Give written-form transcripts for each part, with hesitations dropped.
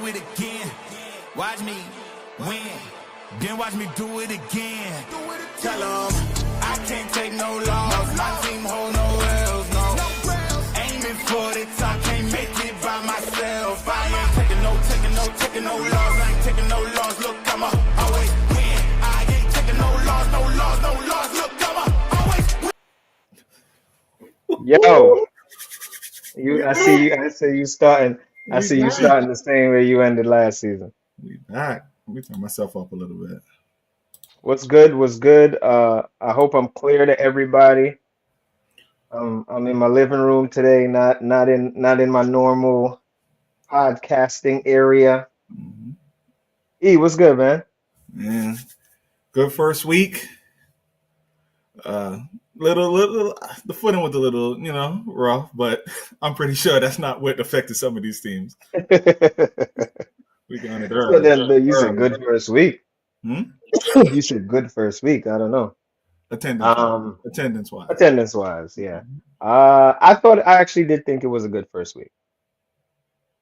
it again. Watch me win, then watch me do it again. Tell them I can't take no loss. My team hold no L's, no. Aiming for the top, can't make it by myself. I ain't taking no loss. I ain't taking no loss. Look, I'ma always win. I ain't taking no loss. Look, I'ma always win. Yo, I see you starting. I see you starting the same way you ended last season. We back. Let me turn myself up a little bit. What's good? What's good? I hope I'm clear to everybody. I'm in my living room today, not in my normal podcasting area. Mm-hmm. E, what's good, man? Yeah, good first week. Little, the footing was a little, rough, but I'm pretty sure that's not what affected some of these teams. We got it So early. then you said good first week. Hmm? You said good first week. I don't know. Attendance wise. Attendance wise, yeah. I actually did think it was a good first week.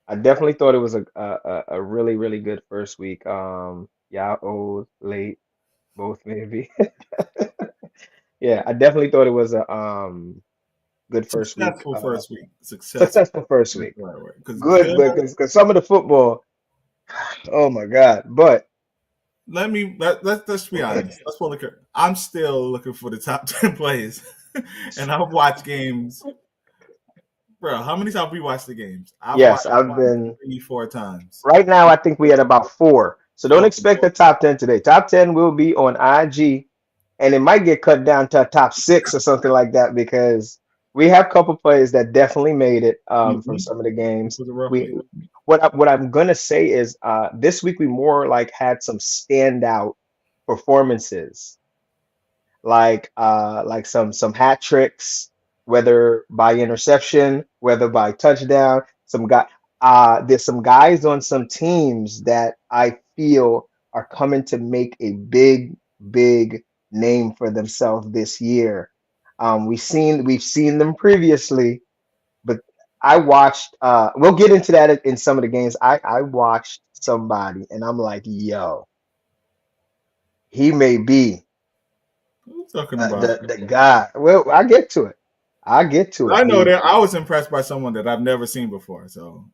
I definitely thought it was a really, really good first week. Yeah, old, late, both maybe. Yeah, I definitely thought it was a good first week. Successful first week. Successful first week. Right. Good, because some of the football, oh my God. But let's be honest. I'm still looking for the top 10 plays. And I've watched games. Bro, how many times we watched the games? I've been 3-4 times. Right now, I think we had about 4. So don't expect the top 10 today. Top 10 will be on IG, and it might get cut down to a top 6 or something like that because we have a couple players that definitely made it from some of the games. What I'm gonna say is this week we more like had some standout performances, like some hat tricks, whether by interception, whether by touchdown. There's some guys on some teams that I feel are coming to make a big, big name for themselves this year. We've seen them previously, but I watched. We'll get into that in some of the games. I watched somebody, and I'm like, yo, he may be talking about the guy. Well, I get to it. I know that I was impressed by someone that I've never seen before. So,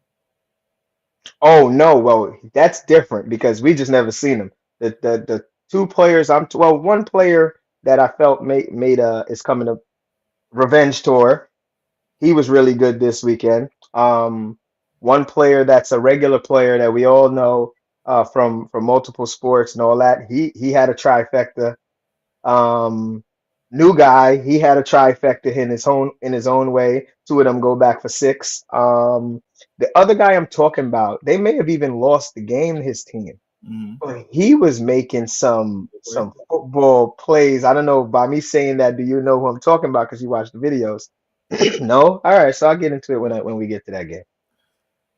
oh no, well that's different because we just never seen him. The 2 players one player that I felt made is coming a revenge tour. He was really good this weekend. One player that's a regular player that we all know from multiple sports and all that. He had a trifecta. New guy, he had a trifecta in his own way. 2 of them go back for 6. The other guy I'm talking about, they may have even lost the game to his team. Mm-hmm. But he was making some football plays. I don't know, by me saying that, do you know who I'm talking about because you watched the videos? No? All right, so I'll get into it when we get to that game.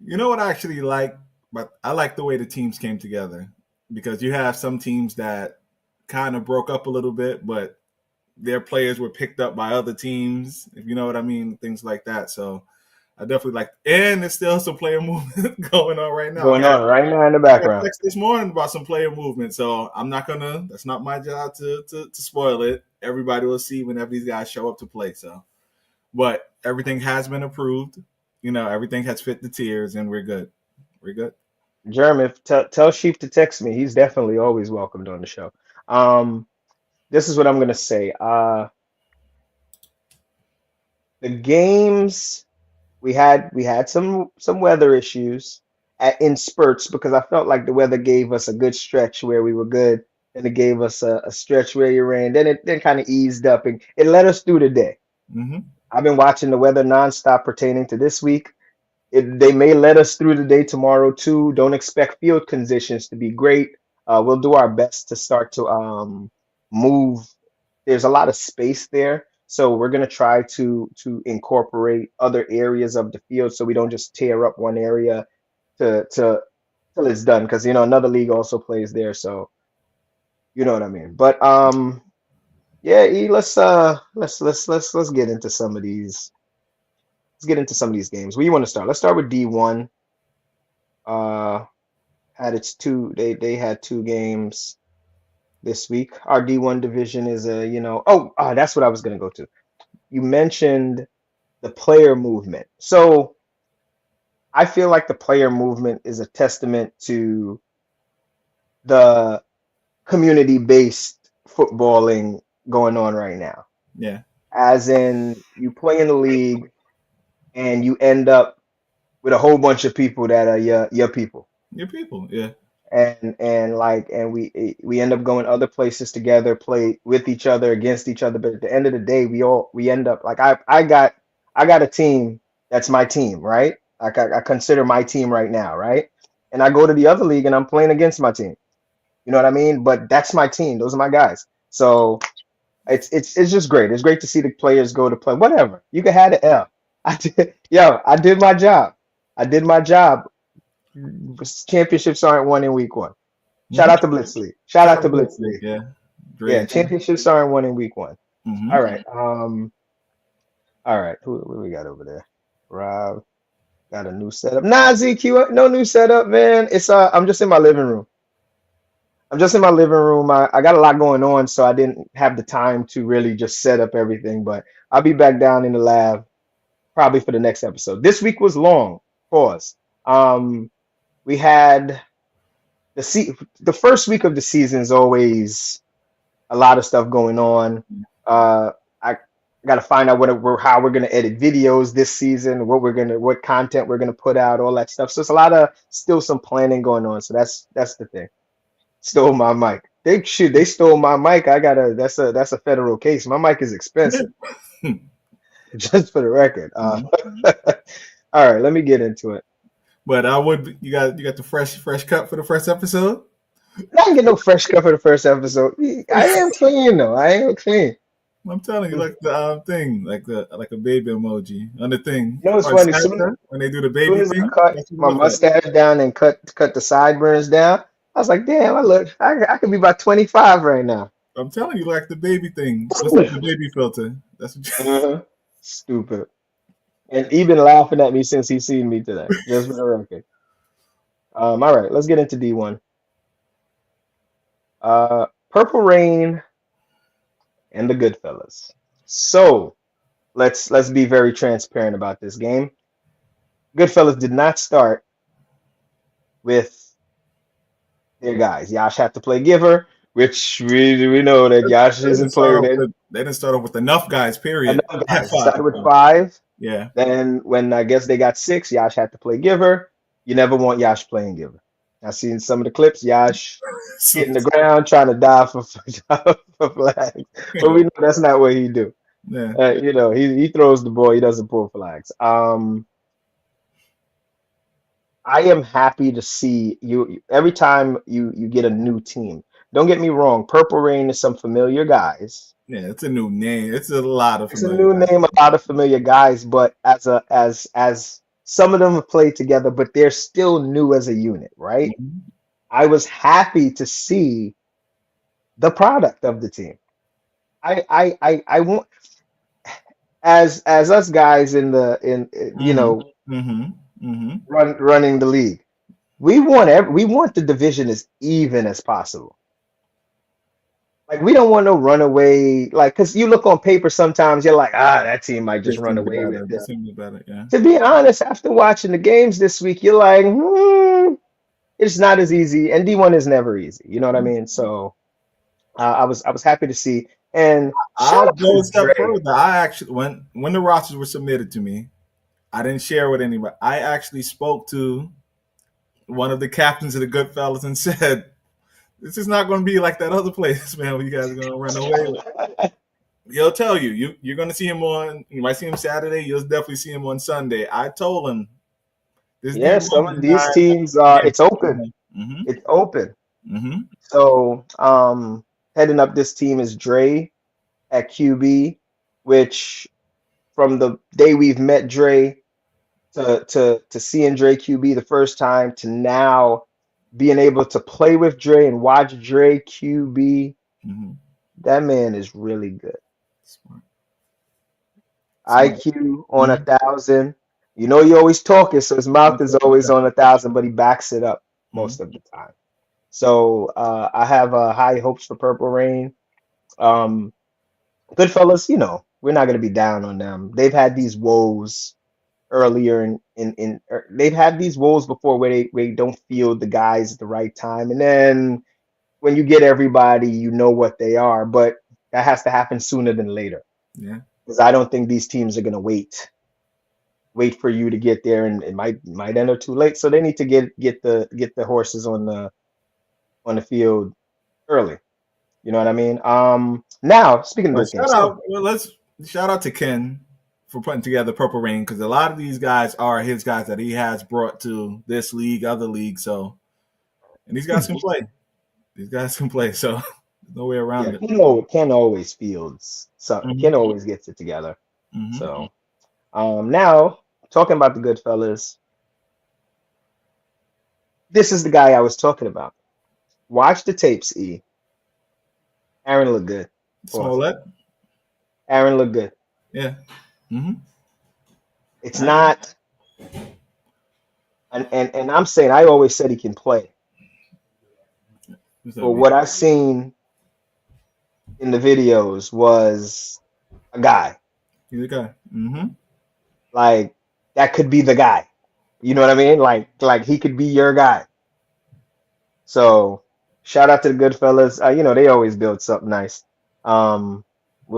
You know what I actually like? But I like the way the teams came together because you have some teams that kind of broke up a little bit, but their players were picked up by other teams, if you know what I mean, things like that. So I definitely like, and there's still some player movement going on right now. Going on right now in the background. This morning about some player movement, so I'm not gonna. That's not my job to spoil it. Everybody will see whenever these guys show up to play. So, but everything has been approved. Everything has fit the tiers, and we're good. We're good. Jeremy, tell Sheep to text me. He's definitely always welcomed on the show. This is what I'm gonna say. The games we had some weather issues in spurts because I felt like the weather gave us a good stretch where we were good, and it gave us a stretch where you ran. Then it kind of eased up and it led us through the day. Mm-hmm. I've been watching the weather nonstop pertaining to this week. They may let us through the day tomorrow too. Don't expect field conditions to be great. We'll do our best to start to move. There's a lot of space there, so we're gonna try to incorporate other areas of the field so we don't just tear up one area to till it's done. Because another league also plays there, so you know what I mean. But yeah, let's get into some of these. Let's get into some of these games. Where you want to start? Let's start with D1. had its two. They had two games this week. Our D1 division is that's what I was gonna go to. You mentioned the player movement. So I feel like the player movement is a testament to the community-based footballing going on right now. Yeah. As in, you play in the league and you end up with a whole bunch of people that are your people. Your people. Yeah. And we end up going other places together, play with each other, against each other. But at the end of the day, we end up like I got a team that's my team, right? Like I consider my team right now, right? And I go to the other league and I'm playing against my team. You know what I mean? But that's my team. Those are my guys. So it's just great. It's great to see the players go to play. Whatever. You can have the L. I did my job. I did my job. Championships aren't won in week one. Shout Mhm. out to Blitz League. Shout out to Blitz League, League. yeah. Yeah, Great. championships aren't won in week one. Mm-hmm. All right. All right. Who we got over there? Rob got a new setup. Nah, ZQ, no new setup, man. It's I'm just in my living room. I'm just in my living room. I got a lot going on, so I didn't have the time to really just set up everything. But I'll be back down in the lab probably for the next episode. This week was long. Pause. We had the first week of the season is always a lot of stuff going on. I got to find out how we're gonna edit videos this season, what content we're gonna put out, all that stuff. So it's a lot of still some planning going on. So that's the thing. Stole my mic. They stole my mic. That's a federal case. My mic is expensive. Just for the record. All right, let me get into it. But you got the fresh cut for the first episode. I didn't get no fresh cut for the first episode. I am clean though. I am clean. I'm telling you, like the thing, like a baby emoji on the thing. You know what's funny? When they do the baby soon as thing, I cut my mustache down and cut the sideburns down, I was like, damn, I could be about 25 right now. I'm telling you, like the baby thing. It's like the baby filter. That's what Stupid. And he been laughing at me since he's seen me today. Just for the record. All right, let's get into D1. Purple Rain and the Goodfellas. So let's be very transparent about this game. Goodfellas did not start with their guys. Yash had to play giver, which we know that Yash isn't playing it. They didn't start off with enough guys, period. Enough guys. Started with 5. Yeah. Then when I guess they got 6, Yash had to play giver. You never want Yash playing giver. I've seen some of the clips, Yash hitting the ground trying to dive for flags. But we know that's not what he do. Yeah. He throws the ball, he doesn't pull flags. I am happy to see you every time you get a new team. Don't get me wrong, Purple Rain is some familiar guys. Yeah, it's a new name. It's a lot of It's a new name, a lot of familiar guys, but as some of them have played together, but they're still new as a unit, right? Mm-hmm. I was happy to see the product of the team. I want as us guys in running the league. We want the division as even as possible. Like we don't want no runaway, like because you look on paper sometimes you're like, that team might just run away with it. Yeah. To be honest, after watching the games this week, you're like, it's not as easy, and D1 is never easy. You know what I mean? So I was happy to see. And I'll go a step further. I actually when the rosters were submitted to me, I didn't share with anybody. I actually spoke to one of the captains of the Goodfellas and said, "This is not going to be like that other place, man. Where you guys are going to run away." He'll tell you. You're going to see him you might see him Saturday. You'll definitely see him on Sunday. I told him. Some of these teams it's open. Mm-hmm. It's open. Mm-hmm. So heading up this team is Dre at QB, which from the day we've met Dre to seeing Dre QB the first time to now being able to play with Dre and watch Dre QB, that man is really good. Smart. IQ on 1,000. You know, you're always talking, so his mouth is always on 1,000, but he backs it up. most of the time. So I have high hopes for Purple Rain. Um, Goodfellas, we're not going to be down on them. They've had these woes earlier they've had these woes before where they don't feel the guys at the right time, and then when you get everybody, you know what they are, but that has to happen sooner than later. Yeah. Because I don't think these teams are going to wait for you to get there, and it might end up too late. So they need to get the horses on the field early. You know what I mean? Now speaking of But this game, let's shout out to Ken for putting together Purple Rain, because a lot of these guys are his guys that he has brought to this league, other leagues. So, and these guys can play. These guys can play. So, there's no way around it. Ken always fields something. Mhm. Ken always gets it together. Mhm. So, now talking about the Goodfellas, this is the guy I was talking about. Watch the tapes, E. Aaron looked good. Smollett. Aaron looked good. Yeah. Mm-hmm. It's not, and I'm saying I always said he can play. But what I've seen in the videos was a guy. He's a guy. Mm-hmm. Like that could be the guy. You know what I mean? Like he could be your guy. So shout out to the Goodfellas. They always build something nice. We'll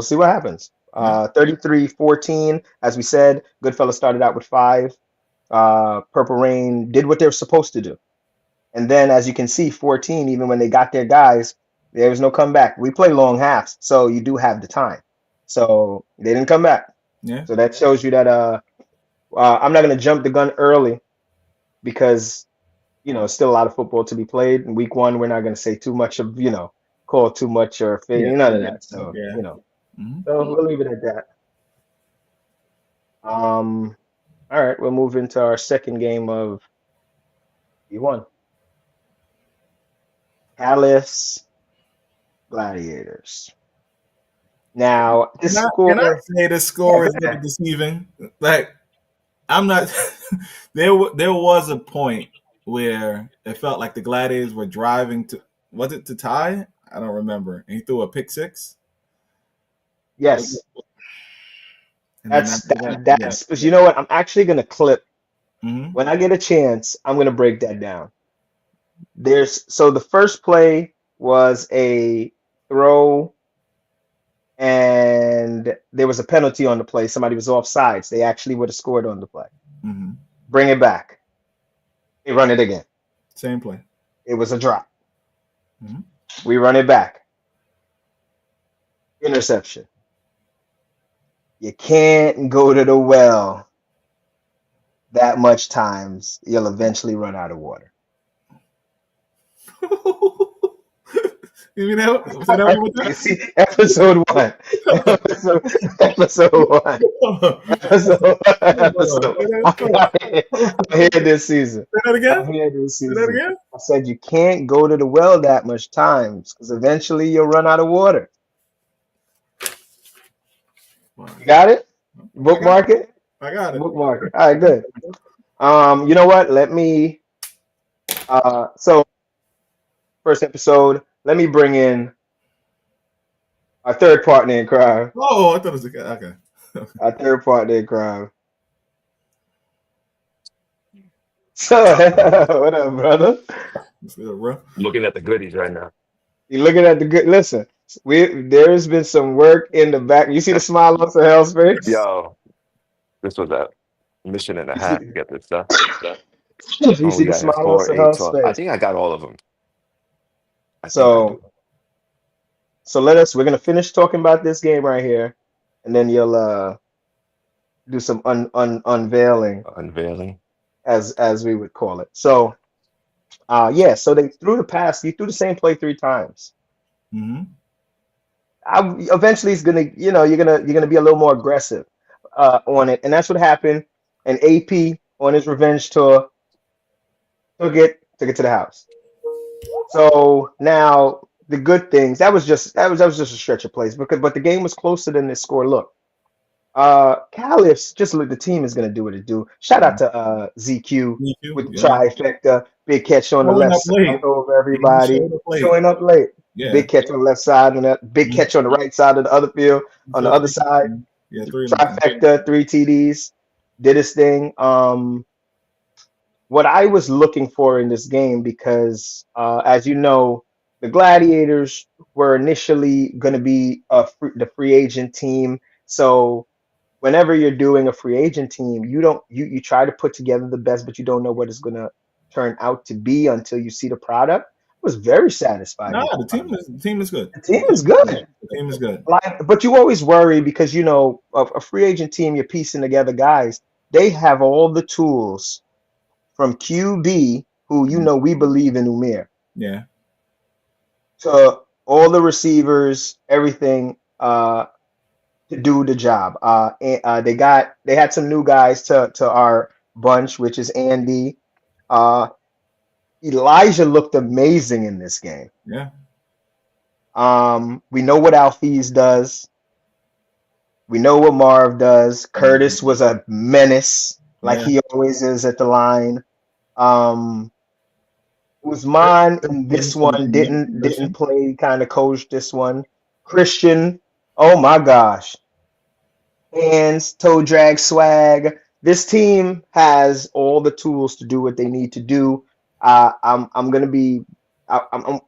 see what happens. 33-14, as we said, Goodfellas started out with 5. Purple Rain did what they were supposed to do. And then, as you can see, 14, even when they got their guys, there was no comeback. We play long halves, so you do have the time. So they didn't come back. Yeah. So that shows you that I'm not going to jump the gun early because, still a lot of football to be played. In week 1, we're not going to say too much of, call too much or none of that. So, Mm-hmm. So we'll leave it at that. All right, we'll move into our second game of EP.1. Palace Gladiators. Now, this score. Can I say this score is really deceiving? Like, I'm not. There was a point where it felt like the Gladiators were driving to. Was it to tie? I don't remember. And he threw a pick 6. Yes. That's you know what? I'm actually gonna clip when I get a chance. I'm gonna break that down. So the first play was a throw, and there was a penalty on the play. Somebody was offsides. They actually would have scored on the play. Mm-hmm. Bring it back. They run it again. Same play. It was a drop. Mm-hmm. We run it back. Interception. You can't go to the well that much times. You'll eventually run out of water. You mean that? See, episode 1. I'm here this season. Say that again? I'm here this season. Say that again? I said you can't go to the well that much times because eventually you'll run out of water. You got it? Bookmark it? I got it. Bookmark it. All right, good. You know what? Let me so first episode, let me bring in our third partner in crime. Oh, I thought it was a guy. Okay. Our third partner in crime. So, what up, brother? Looking at the goodies right now. You looking at the good? Listen, there's been some work in the back. You see the smile on Sahel's face? Yo, this was a mission and a half to get this stuff. You see the smile on Sahel's face? I think I got all of them. So we're gonna finish talking about this game right here, and then you'll do some unveiling. Unveiling, as we would call it. So, so they threw the pass. You threw the same play 3 times. Mm-hmm. Eventually, it's gonna, you're gonna be a little more aggressive on it, and that's what happened. And AP on his revenge tour took it to the house. So now the good things that was just a stretch of plays but the game was closer than the score looked. Caliphs, just look, the team is gonna do what it do. Shout out to ZQ Me too. with the Yeah. trifecta, big catch on the Showing left up side late. over He everybody, showed up late. showing up late. Yeah. Big catch on the left side and a big Mhm. catch on the right side of the other field. On the So other side, yeah, three of them. trifecta, three TDs, did his thing. What I was looking for in this game because, as you know, the Gladiators were initially going to be the free agent team. So whenever you're doing a free agent team, you try to put together the best, but you don't know what it's going to turn out to be until you see the product. I was very satisfied Nah, with the product. the team is good. The team is good. The team is good. Like, but you always worry because a free agent team, you're piecing together guys. They have all the tools from QB, who we believe in Umir, Yeah. to all the receivers, everything to do the job. They had some new guys to our bunch, which is Andy. Uh, Elijah looked amazing in this game. Yeah. We know what Alfiz does. We know what Marv does. Curtis was a menace, like Yeah. he always is at the line. Um, Usman in this one didn't play, kind of coached this one. Christian, oh my gosh, hands, toe drag, swag. This team has all the tools to do what they need to do. I'm gonna be I'm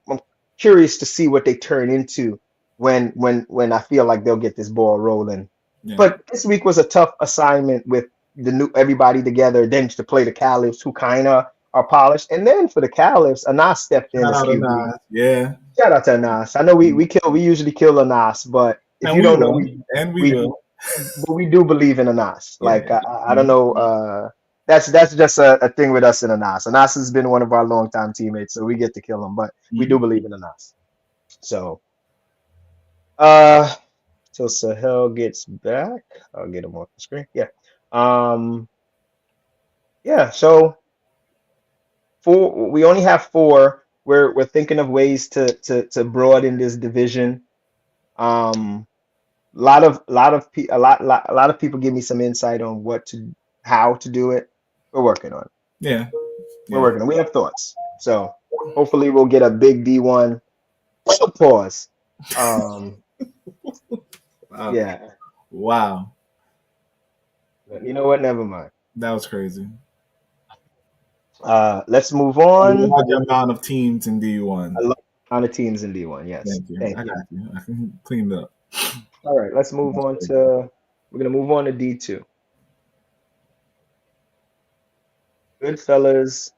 curious to see what they turn into when I feel like they'll get this ball rolling. Yeah. But this week was a tough assignment with the new everybody together, then to play the Caliphs who kind of are polished, and then for the Caliphs, Anas stepped in Shout as out to QB. Nas. Yeah. Shout out to Anas. I know we usually kill Anas, but if And you we don't know, will. And we we will. but we do believe in Anas. Yeah. Like I don't know. That's just a thing with us in Anas. Anas has been one of our longtime teammates, so we get to kill him. But we do believe in Anas. So uh, till Sahel gets back, I'll get him off the screen. Yeah. Um. Yeah. So four. We only have four. We're thinking of ways to broaden this division. Um. A lot of people give me some insight on how to do it. We're working on it. Yeah. We're working on it. We have thoughts. So hopefully we'll get a big D1 pause. Wow. Yeah. Wow. You know what? Never mind. That was crazy. Let's move A on. large amount of teams in D1. A lot of teams in D1. Yes. Thank you. Thank I you. got you. I can clean it up. All right. Let's move on to. We're gonna move on to D2. Goodfellas,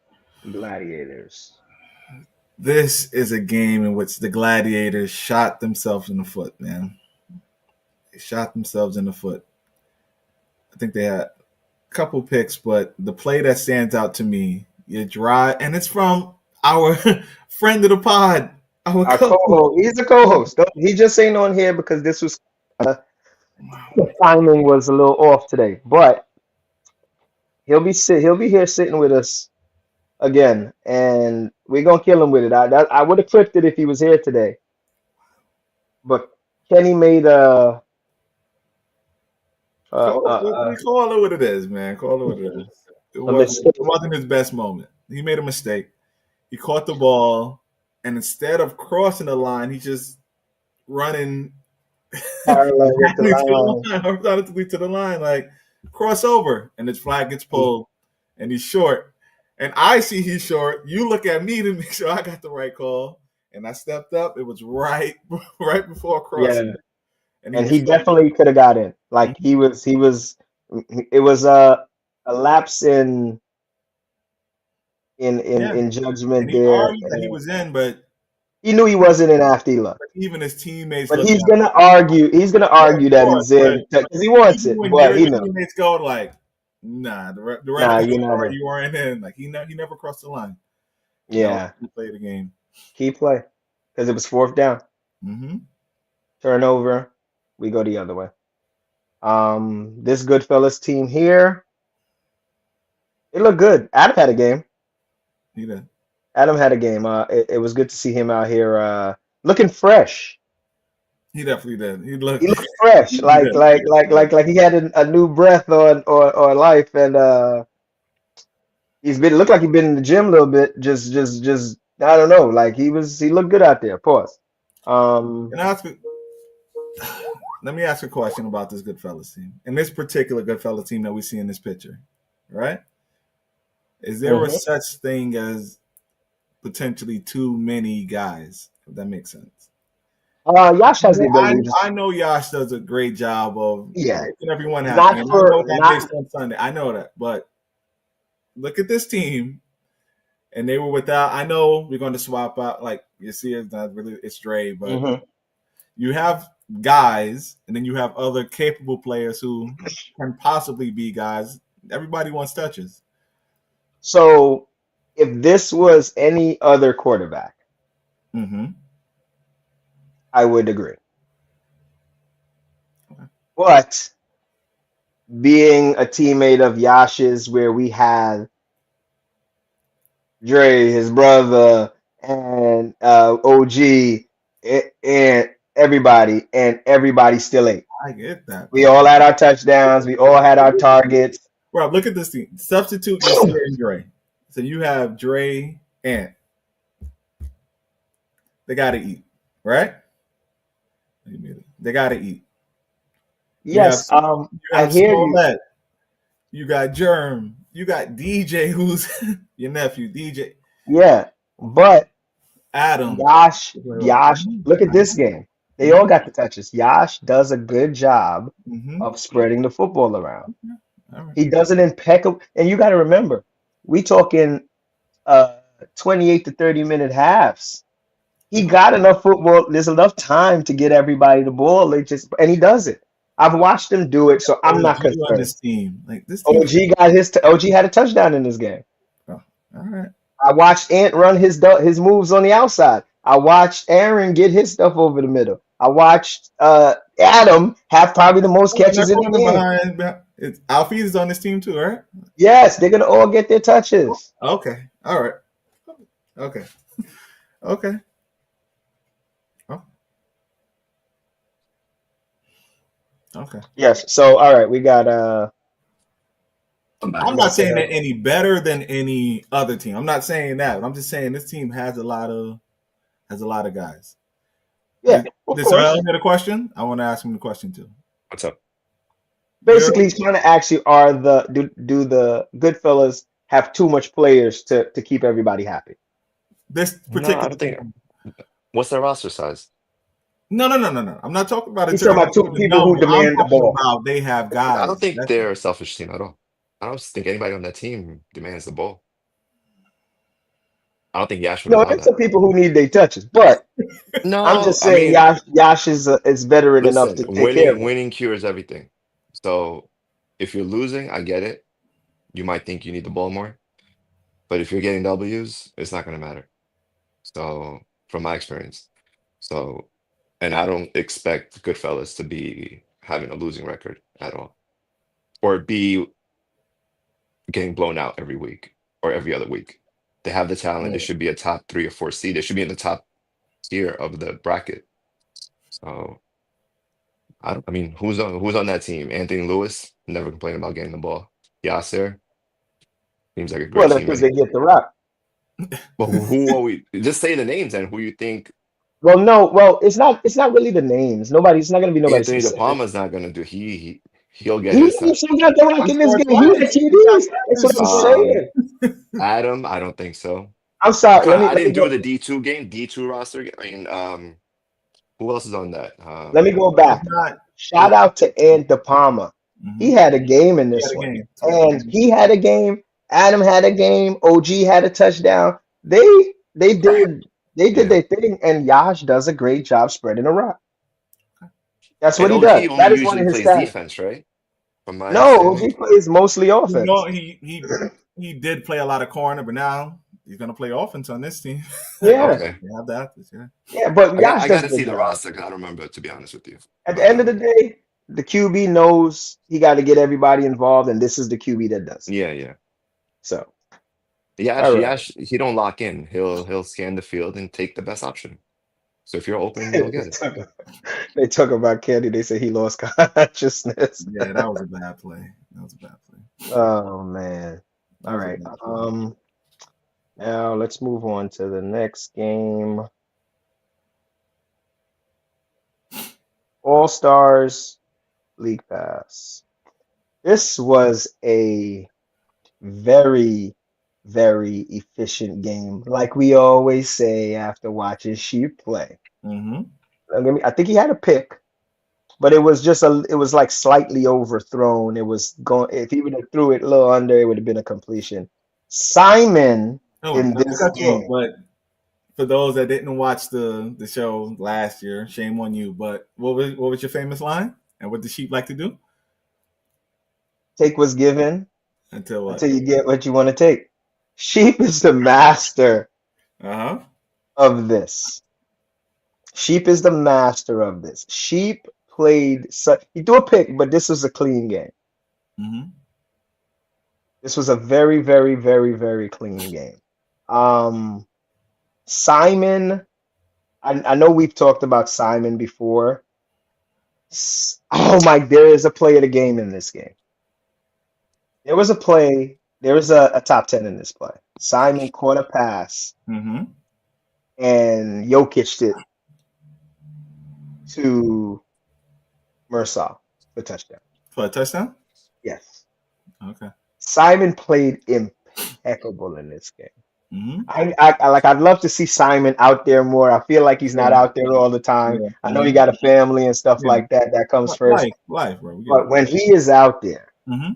Gladiators. This is a game in which the Gladiators shot themselves in the foot, man. They shot themselves in the foot. I think they had a couple picks, but the play that stands out to me, you drive, and it's from our friend of the pod, our co-host. He's a co-host. He just ain't on here because this was the timing was a little off today, but he'll be here sitting with us again, and we're gonna kill him with it. I would have clipped it if he was here today, but Kenny made Call it what it is, man. Call it what it is. It wasn't his best moment. He made a mistake. He caught the ball, and instead of crossing the line, he just running horizontally to the line, like crossover, and his flag gets pulled, and he's short. And I see he's short. You look at me to make sure I got the right call, and I stepped up. It was right before crossing. Yeah. And he definitely could have got in. Like it was a lapse in judgment there. He was in, but he knew he wasn't in after he left. Even his teammates. But he's gonna argue. He's gonna argue that he's in because he wants it. But he knows. Teammates go like, nah, the rest you weren't in. Like he never crossed the line. Yeah, he played the game. Key play because it was fourth down. Mm-hmm. Turnover. We go the other way. This Goodfellas team here, it looked good. Adam had a game. He did. Adam had a game. It was good to see him out here looking fresh. He definitely did. He looked fresh, He did. like he had a new breath or life, and he's been looked like he's been in the gym a little bit. Just I don't know, like he looked good out there. Pause. And let me ask a question about this Goodfellas team. And this particular Goodfellas team that we see in this picture, right? Is there a mhm. such thing as potentially too many guys? If that makes sense. Yash has the ability to, I know Yash does a great job of yeah, making everyone happy. not And I for know that not based on Sunday. I know that. But look at this team. And they were without, I know we're going to swap out, like you see, it's not really, it's Dre, but mhm. you have guys, and then you have other capable players who can possibly be guys. Everybody wants touches. So if this was any other quarterback, Mm-hmm. I would agree. But being a teammate of Yash's, where we had Dre, his brother, and OG, and everybody still ate. I get that, We bro. all had our touchdowns. We all had our targets. Bro, look at this team. Substitute Yasir and Dre. So you have Dre and they got to eat, right? They got to eat. You have Yes, you I have hear you. Smollett. You got Germ. You got DJ, who's your nephew. DJ Yeah, but Adam. Yash, look at this game. They all got the touches. Yash does a good job Mm-hmm. of spreading the football around. All right. He does it impeccable. And you got to remember, we talking 28 to 30-minute halves. He got enough football. There's enough time to get everybody the ball. And he does it. I've watched him do it, so I'm not OG on concerned. this team. Like this team. OG had a touchdown in this game. Oh, all right. I watched Ant run his moves on the outside. I watched Aaron get his stuff over the middle. I watched Adam have probably the most And they're catches in the coming game. behind. Alfie is on this team too, right? Yes, they're gonna all get their touches. Okay. All right. Okay. Okay. Oh, okay. Yes. So all right, we got I'm not saying they're any better than any other team. I'm not saying that. I'm just saying this team has a lot of guys. yeah, Did, of did course. Sorrell get a question? I want to ask him the question too. What's up? Basically, he's trying to ask you: do the Goodfellas have too much players to keep everybody happy? This No, I particular don't think. What's their roster size? No. I'm not talking about He's talking about two people who number. I'm demand the talking ball. about they have guys. I don't think That's they're a selfish team at all. I don't think anybody on that team demands the ball. I don't think Yash would No, allow there's some that. people who need their touches, but I'm No, just I saying mean, Yash is veteran enough listen, to take care of it. winning cures everything. So if you're losing, I get it. You might think you need the ball more, but if you're getting W's, it's not going to matter. So from my experience, so and I don't expect Goodfellas to be having a losing record at all, or be getting blown out every week or every other week. They have the talent. They Mm. should be a top 3 or 4 seed. They should be in the top tier of the bracket. So I mean, who's on that team? Anthony Lewis never complained about getting the ball. Yasser seems like a Well, great that's because teammate. they get the rock. But who are we? Just say the names and who you think. Well, no, well, it's not really the names. It's not gonna be nobody Anthony specific. DePalma's not gonna do. He'll get He his time. also got the rock he in this scored game. He twice. had He got TDs. That's what I'm Super Bowl. Um, saying. Adam, I don't think so. I'm sorry. I Let me didn't do go. the D2 game, D2 roster. I mean, who else is on that? Let me go It's back. not. Shout out to Ant De Palma. He Mm-hmm. had a game in He had this a one, game. and he had a game. Adam had a game. OG had a touchdown. They did Yeah. their thing, and Yash does a great job spreading the rock. That's what And he OG does. only That is one usually of his plays talents. defense, right? From my No, understanding. OG plays mostly No, offense. he did play a lot of corner, but now he's gonna play offense on this team. Yeah, Okay. They have that. Yeah. yeah, but Yash I does got a to see good the job. roster because I don't remember, to be honest with you. At the But end of the day, the QB knows he got to get everybody involved, and this is the QB that does it. yeah. So, Yash, all right. Yash, he don't lock in. He'll scan the field and take the best option. So if you're open, you'll get it. They talk about Candy. They say he lost consciousness. Yeah, that was a bad play. That was a bad play. Oh man. That All was a right. bad play. Now let's move on to the next game. All Stars League Pass. This was a very, very efficient game, like we always say after watching Sheep play. Mm-hmm. I think he had a pick, but it was just it was like slightly overthrown. It was going, if he would have threw it a little under, it would have been a completion. Simon Oh, in not to this cut you off, game. but for those that didn't watch the show last year, shame on you. But what was your famous line? And what did Sheep like to do? Take what's given Until what? until you get what you want to take. Sheep is the master Uh-huh. of this. Sheep is the master of this. Sheep played, he threw a pick, but this was a clean game. Mm-hmm. This was a very, very, very, very clean game. Simon, I know we've talked about Simon before. Oh my, there is a play of the game in this game. There was a play, there was a top 10 in this play. Simon caught a pass Mm-hmm. and Jokic'd it to Mursal for touchdown. For a touchdown? Yes. Okay. Simon played impeccable in this game. Mm-hmm. I'd love to see Simon out there more. I feel like he's not Yeah. out there all the time. Yeah. I know he got a family and stuff Yeah. like that. That comes first. Life, bro. We get But when he is out there, it. Mm-hmm.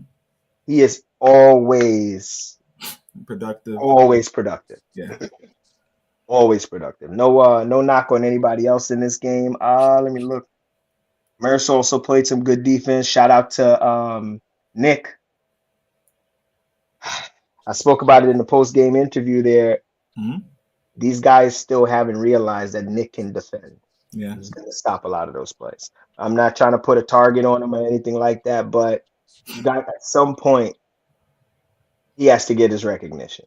he is always Productive. productive. Yeah. Always productive. No knock on anybody else in this game. Let me look. Merce also played some good defense. Shout out to Nick. I spoke about it in the post game interview there. Mm-hmm. These guys still haven't realized that Nick can defend. Yeah. He's going to stop a lot of those plays. I'm not trying to put a target on him or anything like that, but you got at some point he has to get his recognition.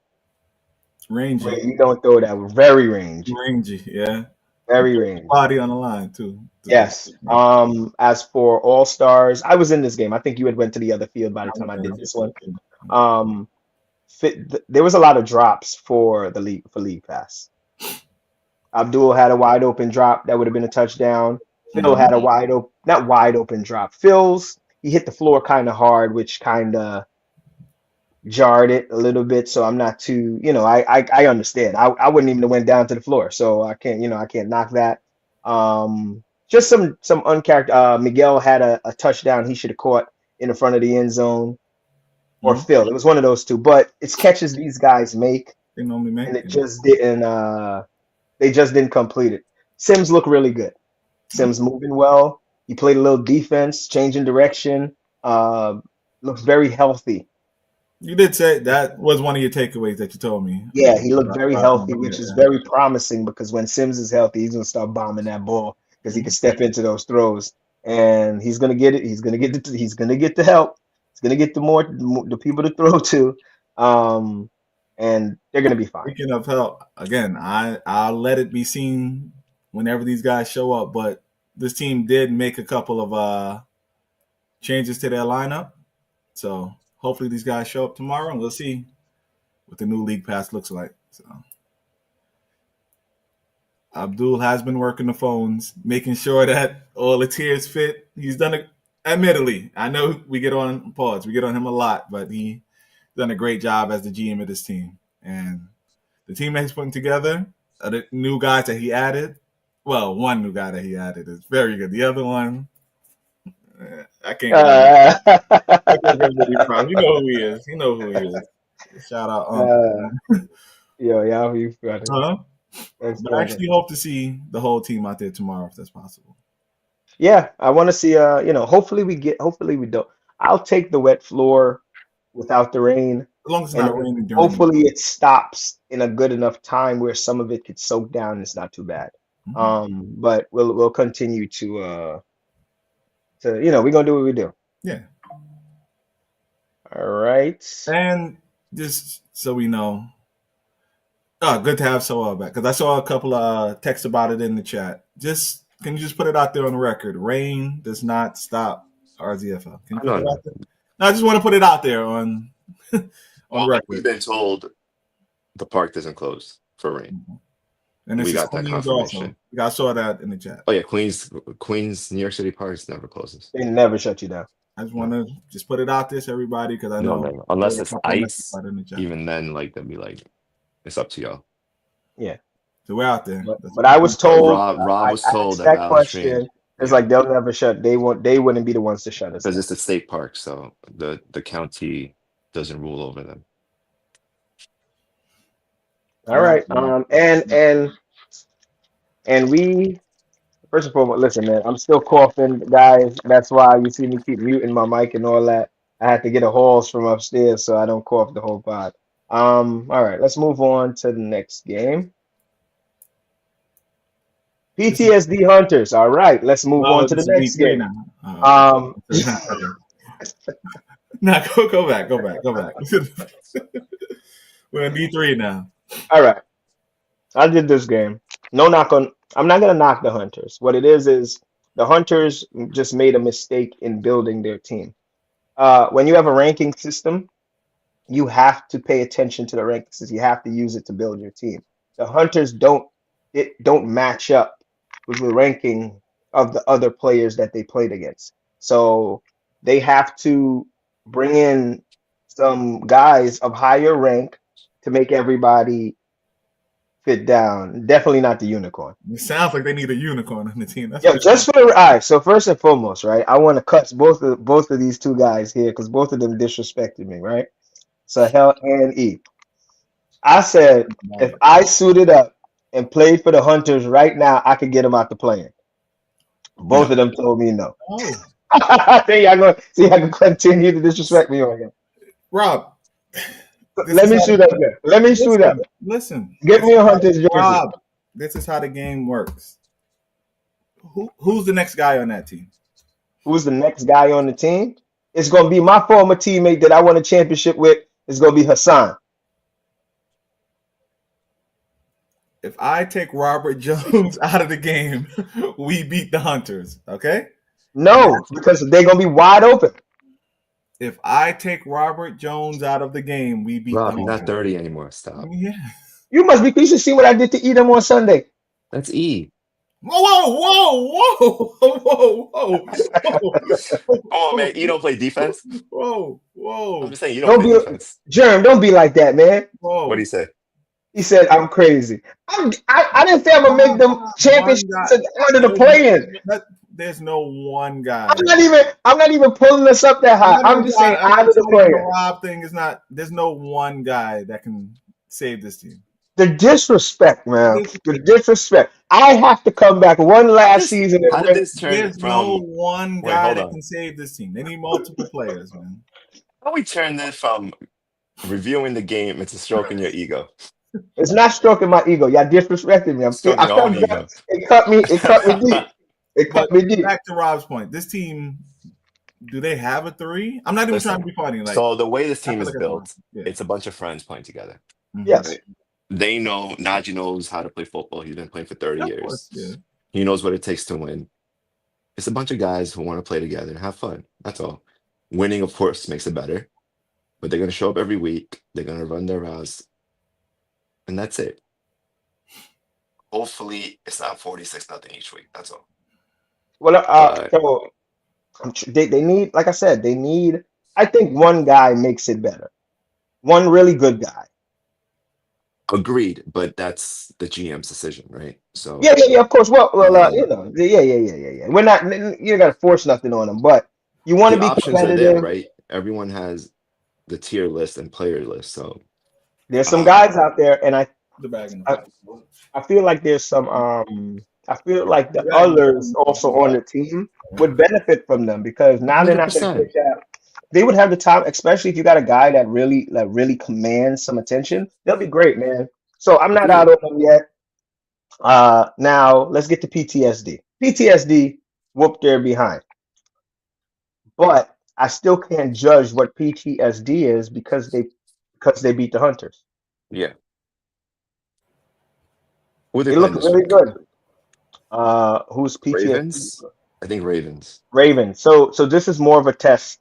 Rangy. Where you don't throw that, very rangy. Rangy, yeah. Very rangy. Body on the line too. Yes. As for All Stars, I was in this game. I think you had went to the other field by the time I did this one. There was a lot of drops for the league pass. Abdul had a wide open drop that would have been a touchdown. Phil had a not wide open drop. He hit the floor kind of hard, which kind of jarred it a little bit. So I'm not too, I understand. I wouldn't even have went down to the floor, so I can't knock that. Just some uncharacteristic. Miguel had a touchdown he should have caught in the front of the end zone, or Phil. It was one of those two. But it's catches these guys make, they normally make, and it just didn't. They just didn't complete it. Sims looked really good. Sims moving well. He played a little defense, changing direction. Looks very healthy. You did say that was one of your takeaways that you told me. Yeah, he looked very healthy, which is very promising because when Sims is healthy, he's gonna start bombing that ball because he can step into those throws, and he's gonna get it. He's gonna get the help. He's gonna get the people to throw to, and they're gonna be fine. Speaking of help, again, I'll let it be seen whenever these guys show up. But this team did make a couple of changes to their lineup, so hopefully these guys show up tomorrow, and we'll see what the new league pass looks like. So Abdul has been working the phones, making sure that all the tiers fit. He's done it. Admittedly, I know we get on pause. We get on him a lot, but he's done a great job as the GM of this team. And the team that he's putting together, the new guys that he added, well, one new guy that he added is very good. The other one, I can't remember. You know who he is. You know who he is. Shout out. Yeah, you got it. But I actually hope to see the whole team out there tomorrow if that's possible. Yeah, I want to see. Hopefully we don't. I'll take the wet floor without the rain. As long as it's not raining during. Hopefully it stops in a good enough time where some of it could soak down and it's not too bad. But we'll continue to we're gonna do what we do. Yeah. All right. And just so we know, good to have Soa back because I saw a couple of texts about it in the chat. Just Can you just put it out there on the record? Rain does not stop RZFL. Can you put it No. out there? No, I just want to put it out there on Well, record. we've been told the park doesn't close for rain. And We this is got that Queens confirmation. also. I saw that in the chat. Oh yeah, Queens, New York City parks never closes. They never shut you down. I just want to just put it out there to everybody because I know No. Unless it's ice, even then, like they'll be like, it's up to y'all. Yeah. So we're out there. But I was told, Rob was told asked that about the stream. question. It's like they'll never shut. They wouldn't be the ones to shut us Because down. it's a state park, so the county doesn't rule over them. All right. And we first and foremost, listen, man. I'm still coughing, guys. That's why you see me keep muting my mic and all that. I had to get a halls from upstairs so I don't cough the whole pod. All right. Let's move on to the next game. PTSD Hunters. All right. Let's move on to the next game. Now go back. We're in D3 now. All right. I did this game. No knock on. I'm not gonna knock the Hunters. What it is the Hunters just made a mistake in building their team. When you have a ranking system, you have to pay attention to the ranking system. You have to use it to build your team. The Hunters don't match up with the ranking of the other players that they played against. So they have to bring in some guys of higher rank to make everybody fit down. Definitely not the unicorn. It sounds like they need a unicorn on the team. That's Yeah, just for the all right. So first and foremost, right, I want to cut both of these two guys here because both of them disrespected me, right? So Hell and E. I said if I suited up and played for the Hunters right now, I could get them out the playing. Both of them told me no. Oh. See, I can continue to disrespect me on here. Rob, let me shoot up there. Let me shoot up. Listen. Get me a Hunters jersey. Rob, this is how the game works. Who's the next guy on that team? Who's the next guy on the team? It's going to be my former teammate that I won a championship with. It's going to be Hassan. If I take Robert Jones out of the game, we beat the Hunters, okay? No, because they're going to be wide open. If I take Robert Jones out of the game, we beat Rob, the you're Hunters. not 30 anymore. Stop. Yeah. You should see what I did to Edom on Sunday. That's E. Whoa. Oh, man, you don't play defense? Whoa. I'm just saying, you don't play defense. Jerm, don't be like that, man. Whoa. What do you say? He said, I'm crazy. I didn't say I'm going to make them championships out of the play-in. There's no one guy. I'm not even pulling us up that high. I'm just saying out of the play-in. The Rob thing is not, there's no one guy that can save this team. The disrespect, man. The disrespect. I have to come back one last season. How did this turn There's from... no one guy that can save this team. They need multiple players, man. How we turn this from reviewing the game into stroking your ego? It's not stroking my ego. Y'all disrespected me. It cut me deep. It cut me deep. Back to Rob's point. This team, do they have a 3? I'm not even trying to be funny. Like, so the way this team is built, it's a bunch of friends playing together. Yes. Right? They know, Najee knows how to play football. He's been playing for 30 years. Course, yeah. He knows what it takes to win. It's a bunch of guys who want to play together and have fun. That's all. Winning, of course, makes it better. But they're going to show up every week. They're going to run their routes. And that's it. Hopefully, it's not 46-0 each week. That's all. Well, so they need, like I said, I think one guy makes it better. One really good guy. Agreed, but that's the GM's decision, right? So yeah, of course. Well, yeah. We're not. You got to force nothing on them, but you want to be options competitive. Are there, right? Everyone has the tier list and player list, so there's some guys out there, and I feel like there's some. I feel like the others also on the team would benefit from them because now they're not going to pitch out. They would have the time, especially if you got a guy that really commands some attention. They'll be great, man. So I'm not out on them yet. Now let's get to PTSD. PTSD whooped their behind, but I still can't judge what PTSD is because they beat the Hunters. Yeah, they look really good. Who's PTSD? Ravens. I think Ravens. Ravens. So this is more of a test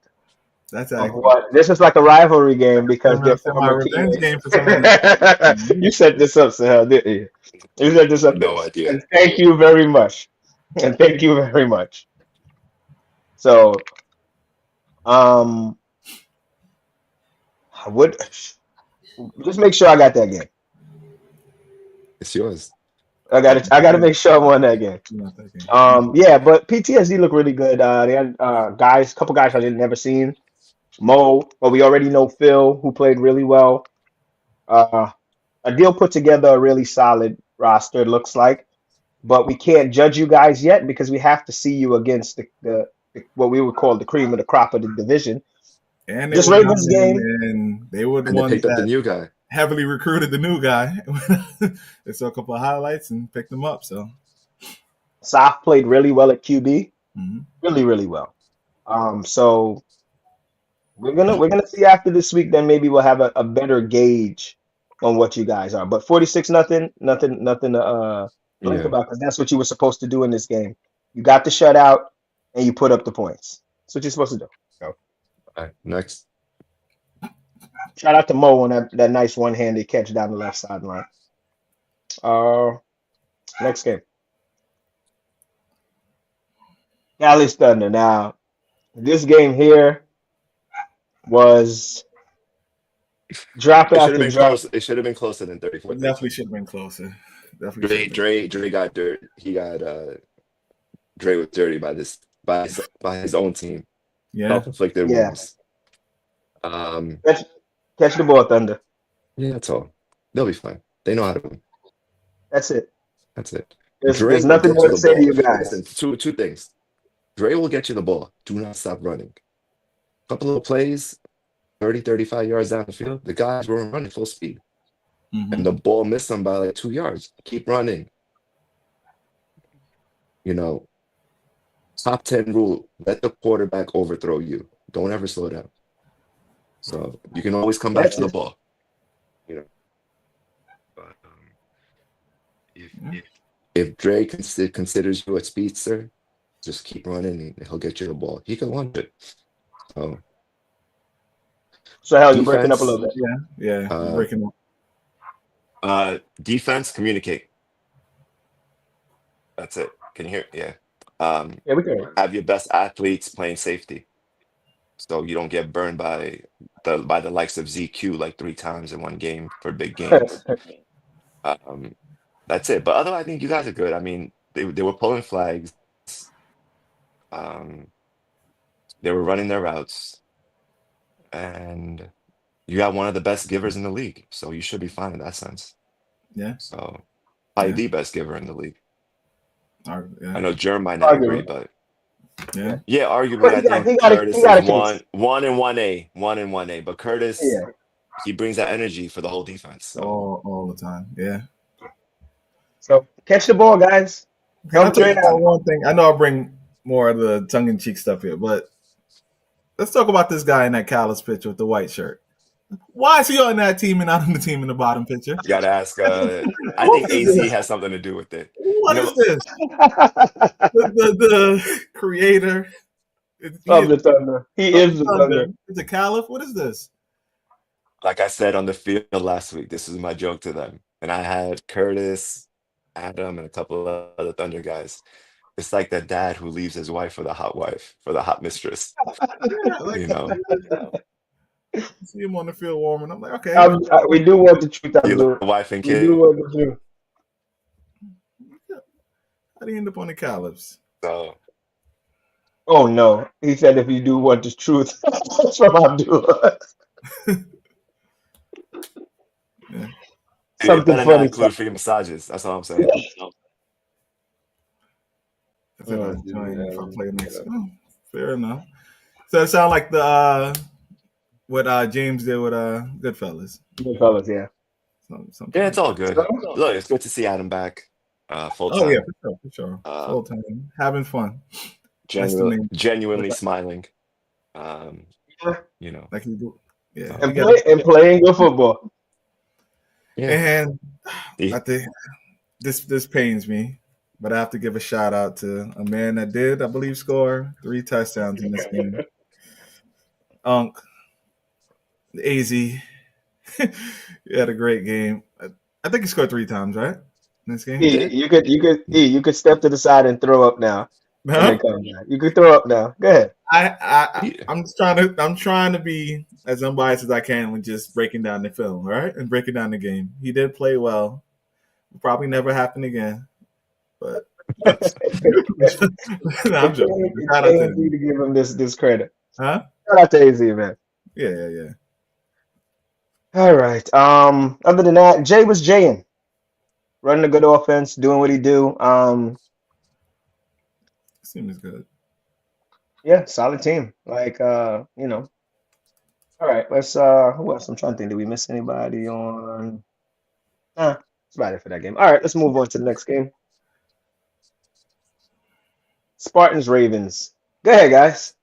That's of actually what this is like a rivalry game because they're my former revenge teammates. game for some reason. You set this up, Sahel, didn't you? You set this up. No idea. And thank you very much. And thank you very much. So, I would just make sure I got that game. It's yours. I got it. I got to make sure I won that game. Not that game. Yeah, but PTSD looked really good. They had couple guys I didn't never seen. Mo, but we already know Phil, who played really well. Uh, a deal put together a really solid roster, it looks like. But we can't judge you guys yet because we have to see you against the what we would call the cream of the crop of the division. And they This were Ravens young, game, and they were the And they ones picked up the that new guy. heavily recruited the new guy. They saw a couple of highlights and picked him up. So Saf played really well at QB, mhm. really, really well. So we're gonna see after this week. Then maybe we'll have a better gauge on what you guys are. But 46 nothing to blink Yeah. about because that's what you were supposed to do in this game. You got the shutout and you put up the points. That's what you're supposed to do. So, All right, next. shout out to Mo on that nice one-handed catch down the left sideline. Next game. Dallas Thunder. Now, this game here was drop It should have after been drop. close. It should have been closer than 34. It definitely should have been closer. Definitely Dre got dirt. He got Dre was dirty by his own team. Yeah. Self-inflicted Yeah. wounds. Catch the ball, Thunder. Yeah, that's all. They'll be fine. They know how to win. That's it. That's it. There's Dre will nothing get more you to the say to ball. you guys. Listen, two things. Dre will get you the ball. Do not stop running. Couple of plays, 30, 35 yards down the field, the guys were running full speed. Mhm. And the ball missed them by like 2 yards. Keep running. Top 10 rule, let the quarterback overthrow you. Don't ever slow down. So you can always come back to the ball. But if Dre considers you a speedster, just keep running and he'll get you the ball. He can launch it. So hell, you're breaking up a little bit. Yeah. Breaking up. Defense, communicate. That's it. Can you hear? Yeah. Yeah, we can. Have your best athletes playing safety, so you don't get burned by the likes of ZQ like 3 times in one game for big games. That's it. But otherwise, I think you guys are good. I mean, they were pulling flags. They were running their routes, and you got one of the best givers in the league, so you should be fine in that sense. Yeah. So, probably Yeah. the best giver in the league. Yeah. I know Jerm might not agree, but Yeah. arguably, But I think he got a Curtis case. is one and 1A. But Curtis, Yeah. he brings that energy for the whole defense. So All the time. Yeah. So catch the ball, guys. I'll Help tell you Dre out. one thing. I know I'll bring more of the tongue-in-cheek stuff here, but let's talk about this guy in that Callis picture with the white shirt. Why is he on that team and not on the team in the bottom picture? you got to ask. I think AZ has something to do with it. What is this? The creator Of the Thunder. He is the Thunder. It's a Caliph. What is this? Like I said on the field last week, this is my joke to them. And I had Curtis, Adam, and a couple of other Thunder guys. It's like the dad who leaves his wife, for the hot mistress. See him on the field warming. I'm like, okay. We do want the truth. You love the wife and We kid. do want the truth. How do you end up on the Caliphs? So Oh no. He said if you do want the truth. That's from Abdullah. Yeah. Something better not funny. include free massages. That's all I'm saying. If I play next. Oh, fair enough. So it sounds like the what James did with Goodfellas. Goodfellas, yeah. Yeah, it's all good. Look, it's good to see Adam back full time. Oh yeah, for sure. Full time, having fun. Genuinely smiling. Like you do. Yeah. And playing good football. Yeah. And I think this pains me, but I have to give a shout out to a man that did, I believe, score 3 touchdowns in this game. Unc, AZ, he had a great game. I think he scored 3 times, right? In this game, he E, did. you could step to the side and throw up now, and then Huh? come back. You could throw up now. Go ahead. Yeah. I'm trying to be as unbiased as I can when just breaking down the film, all right, and breaking down the game. He did play well. Will probably never happen again, but no, I'm joking. It's Shout out to AZ him. to give him this credit. Huh? Shout out to AZ, man. Yeah. All right. Other than that, Jay was Jaying, running a good offense, doing what he do. Seems good. Yeah, solid team. Like you know. All right, let's who else? I'm trying to think. Did we miss anybody on that's about it for that game. All right, let's move on to the next game. Spartans Ravens. Go ahead, guys.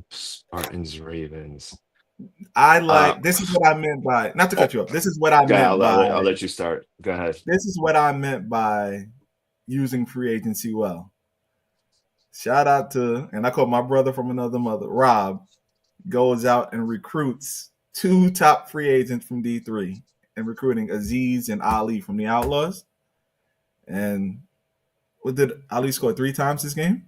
Spartans Ravens. I Uh, like. This is what I meant by not to cut you off. This is what I go ahead, meant by. I'll let you start. Go ahead. This is what I meant by using free agency well. Shout out to, and I call my brother from another mother, Rob, goes out and recruits 2 top free agents from D3 and recruiting Aziz and Ali from the Outlaws. And what did Ali score 3 times this game?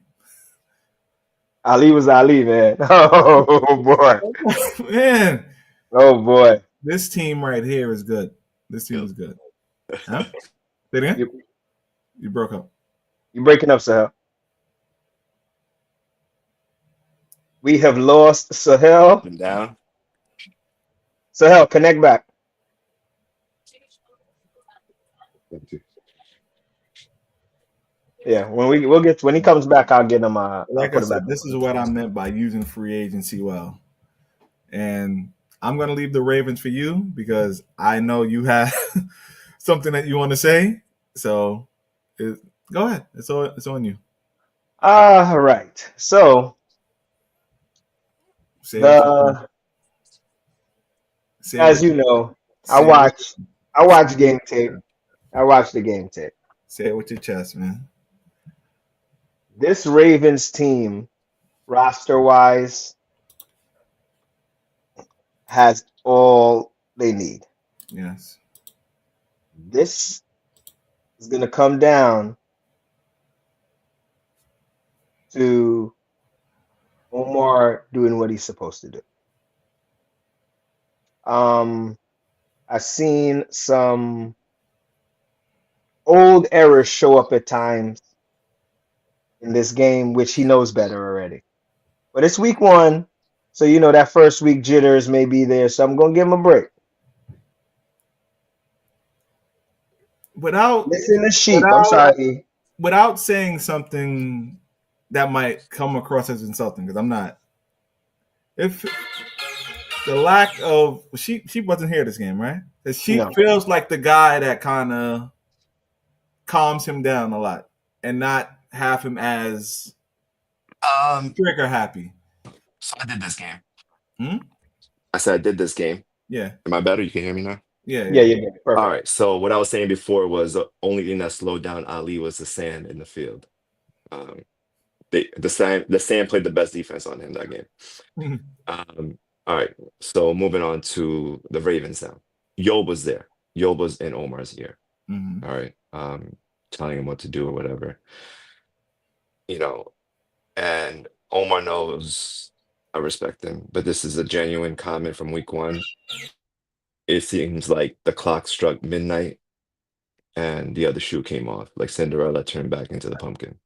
Ali was Ali, man. Oh boy. Man, Oh boy. this team right here is good. This team is good. Huh? Say it again? You You broke up. you breaking up, Sahel. We have lost Sahel. And down. Sahel, connect back. Yeah, when he comes back, I'll get him. I'll Like I put him back. said, this is what I meant by using free agency well. And I'm going to leave the Ravens for you because I know you have something that you want to say. So go ahead. It's on you. All right. So Say what you, the say as what you you, know, I say what watch I watch game tape. I watch the game tape. say it with your chest, man. This Ravens team, roster wise, has all they need. Yes. This is going to come down to Omar doing what he's supposed to do. I've seen some old errors show up at times in this game, which he knows better already. But it's week 1, so you know that first week jitters may be there. So I'm gonna give him a break. Without Listen to sheep. I'm without sorry. without saying something that might come across as insulting, because I'm not. If the lack of she wasn't here this game, right? She No. feels like the guy that kind of calms him down a lot and not have him as trigger happy. So I did this game. Hmm? I said I did this game. Yeah, Am I better? You can hear me now? yeah. Yeah, you're good. Perfect. All right. So what I was saying before was the only thing that slowed down Ali was the sand in the field. Um, the sand played the best defense on him that game. All right. So moving on to the Ravens now. Yob was there. Yob was in Omar's ear. Mhm. All right. Telling him what to do or whatever. You know, and Omar knows I respect him, but this is a genuine comment from week 1. It seems like the clock struck midnight and the other shoe came off, like Cinderella turned back into the pumpkin.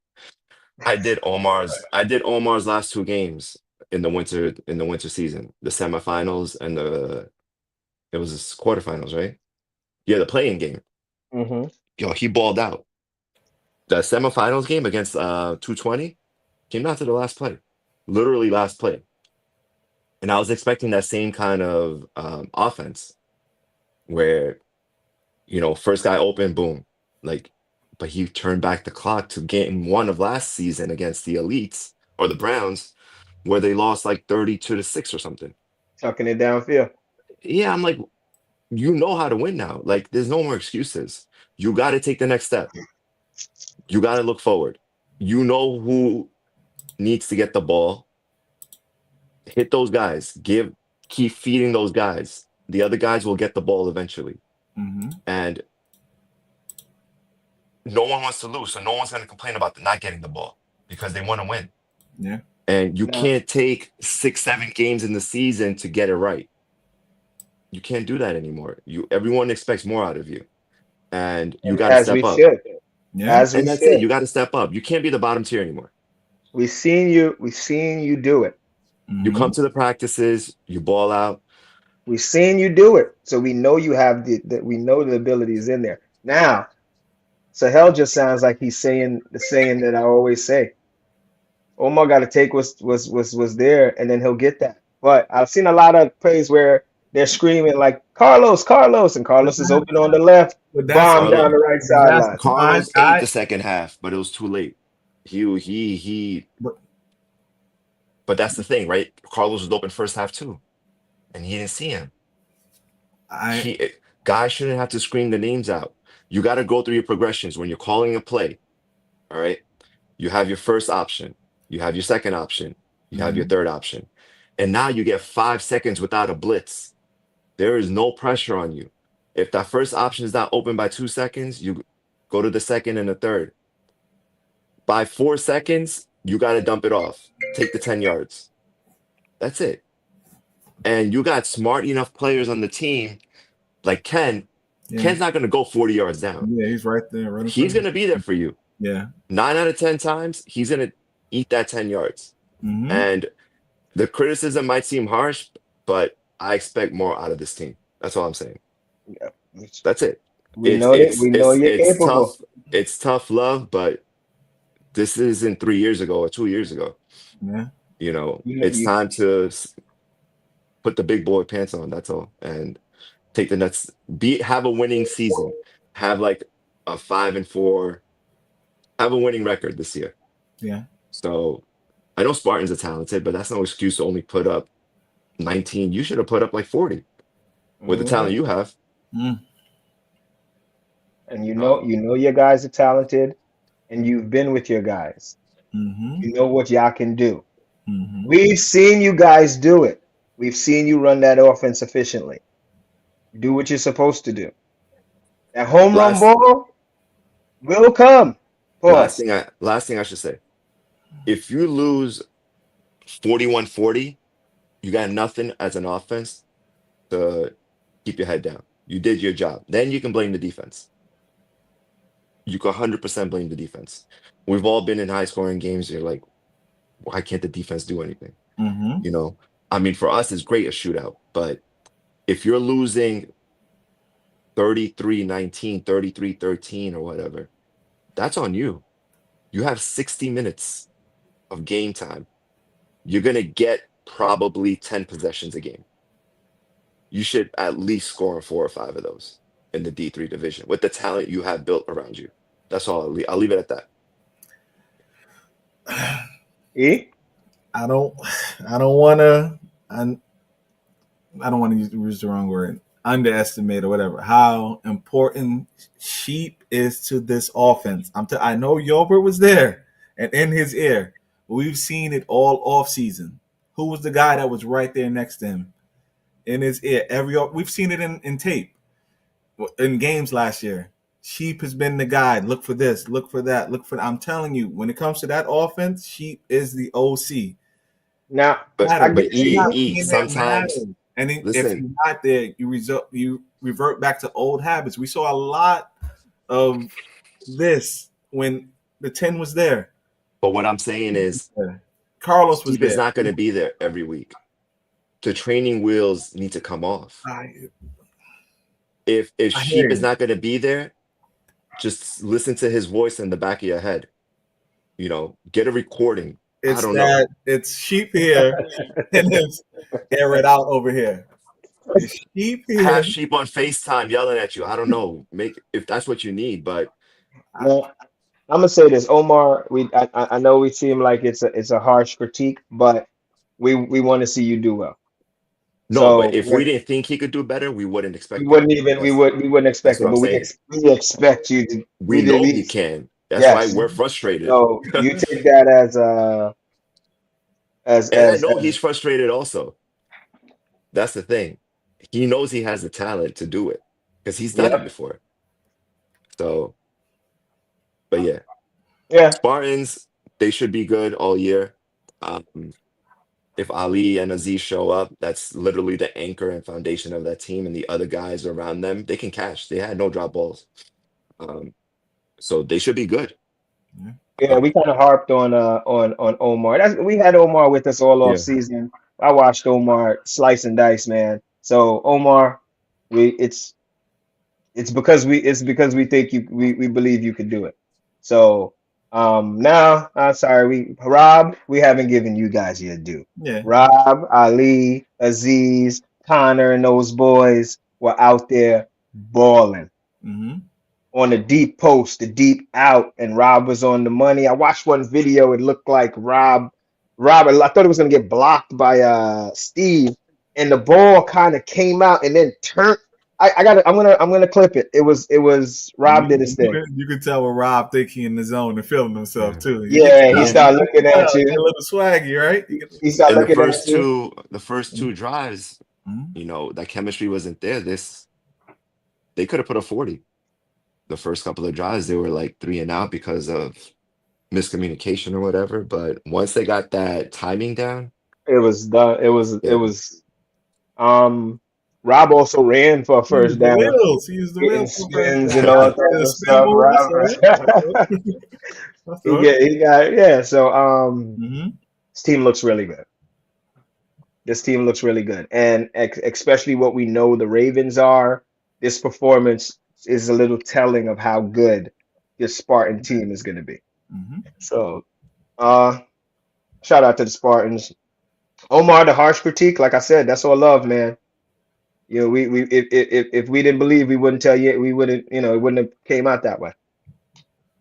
I did Omar's last 2 games in the winter season, the semifinals and it was the quarterfinals, right? Yeah, the playing game. Mm-hmm. Yo, he balled out. The semifinals game against 220 came down to the last play, literally last play. And I was expecting that same kind of offense where, first guy open, boom. But he turned back the clock to game 1 of last season against the Elites or the Browns, where they lost like 32-6 or something. Tucking it downfield. Yeah, I'm like, you know how to win now. Like there's no more excuses. You got to take the next step. You got to look forward. You know who needs to get the ball. Hit those guys. Keep feeding those guys. The other guys will get the ball eventually. Mm-hmm. And no one wants to lose, so no one's going to complain about not getting the ball because they want to win. Yeah. And you Now, can't take 6, 7 games in the season to get it right. You can't do that anymore. Everyone expects more out of you, and you and got to as we step up. should, Yeah. as we And that's it. should, You got to step up. You can't be the bottom tier anymore. we've seen you do it. You Mm-hmm. come to the practices, you ball out. We've seen you do it. So we know you have we know the ability is in there. Now, Sahel just sounds like he's saying the saying that I always say. Omar got to take what's there, and then he'll get that. But I've seen a lot of plays where they're screaming like Carlos, Carlos, and But Carlos is open on the left, that's bomb down Carlos, the right that's sideline. my Carlos ate guy. the second half, but it was too late. He. But But that's the thing, right? Carlos was open first half too, and he didn't see him. I He Guys shouldn't have to scream the names out. You got to go through your progressions when you're calling a play. All right. You have your first option, you have your second option, you have your mhm. third option. And now you get 5 seconds without a blitz. There is no pressure on you. If that first option is not open by 2 seconds, you go to the second and the third. By 4 seconds, you got to dump it off. Take the 10 yards. That's it. And you got smart enough players on the team like Ken. Yeah. Ken's not going to go 40 yards down. Yeah, he's right there, right in front He's of going to be there for you. you. Yeah. 9 out of 10 times, he's going to eat that 10 yards. Mm-hmm. And the criticism might seem harsh, but I expect more out of this team. That's all I'm saying. Yeah. That's it. We know that. We know you're It's capable. tough. It's tough love, but this isn't 3 years ago or 2 years ago. Yeah. You know It's you. time to put the big boy pants on. That's all, and take the nuts. Have a winning season. Have like a 5-4. Have a winning record this year. Yeah. So I know Spartans are talented, but that's no excuse to only put up 19. You should have put up like 40 with the talent Mhm. you have. Mm. And So you know your guys are talented, and you've been with your guys. Mm-hmm. You know what y'all can do. Mm-hmm. We've seen you guys do it. We've seen you run that offense efficiently. Do what you're supposed to do. That home run last ball will come. Pause. last thing I should say. If you lose 41-40, you got nothing as an offense to keep your head down. You did your job. Then you can blame the defense. You can 100% blame the defense. We've all been in high scoring games. You're like, why can't the defense do anything? Mm-hmm. You know, I mean, for us, it's great a shootout, but if you're losing 33-19, 33-13, or whatever, that's on you. You have 60 minutes of game time. You're going to get probably 10 possessions a game. You should at least score on 4 or 5 of those in the D3 division with the talent you have built around you. That's all. I'll leave it at that. E? I don't want to. I don't want to use the wrong word. Underestimate or whatever. How important Sheep is to this offense. I know Yobert was there and in his ear. We've seen it all off season. Who was the guy that was right there next to him in his ear? We've seen it in tape in games last year. Sheep has been the guy. Look for this. Look for that. Look for. I'm telling you, when it comes to that offense, Sheep is the OC. Now, But I Matters. get but Him you. not E being there sometimes matters. And if listen. you're not there, you revert back to old habits. We saw a lot of this when the 10 was there. But what I'm saying is, Carlos was Steve is there. not going to be there every week. The training wheels need to come off. I If hear Sheep is you. not going to be there, just listen to his voice in the back of your head. Get a recording. I don't know. It's Sheep here and it's air it out over here. It's Sheep here. Have Sheep on FaceTime yelling at you. I don't know. If that's what you need, but Now, I'm gonna say this, Omar. I know we seem like it's a harsh critique, but we want to see you do well. No, but So if we didn't think he could do better, we wouldn't we expect it. wouldn't even That's we wouldn't expect that's it, what I'm but saying. we expect you to We know we he can. That's why yes. we're frustrated. So you take that as And I know as he's frustrated also. That's the thing. He knows he has the talent to do it because he's done it yep, before. So, but yeah, yeah. Spartans, they should be good all year. Um, if Ali and Aziz show up, that's literally the anchor and foundation of that team, and the other guys around them, they can catch. They had no drop balls. Um, so they should be good. Yeah. Yeah, Uh, we kind of harped on on Omar. We had Omar with us all off yeah. season. I watched Omar slice and dice, man. So Omar, we it's because we think we believe you could do it. So now I'm sorry, we haven't given you guys your due. Yeah. Rob, Ali, Aziz, Connor, and those boys were out there balling Mm-hmm. on the deep post, the deep out, and Rob was on the money. I watched one video. It looked like Rob. I thought it was gonna get blocked by Steve, and the ball kind of came out and then turned. I got. I'm gonna clip it. It was Rob did his thing. You can tell when Rob think he in the zone and feeling himself Yeah. too. You can Yeah, he tell. Yeah. started looking Get at a you. little swaggy, right? He started And looking at you. the first two drives, Mhm. that chemistry wasn't there. They could have put a 40. The first couple of drives, they were like 3 and out because of miscommunication or whatever. But once they got that timing down, It was done. It yeah, was. Um, Rob also ran for a He used first the down, wheels. He used the getting wheels for first spins and all down. types The of spin stuff. move. I Rob, saw it. I saw it. I saw it. he got yeah. So Mm-hmm. this team looks really good. This team looks really good, and especially what we know the Ravens are. This performance is a little telling of how good this Spartan team is going to be. Mm-hmm. So, uh, shout out to the Spartans. Omar, the harsh critique, like I said, that's all love, man. You know, we if we didn't believe, we wouldn't tell you. We wouldn't, it wouldn't have came out that way.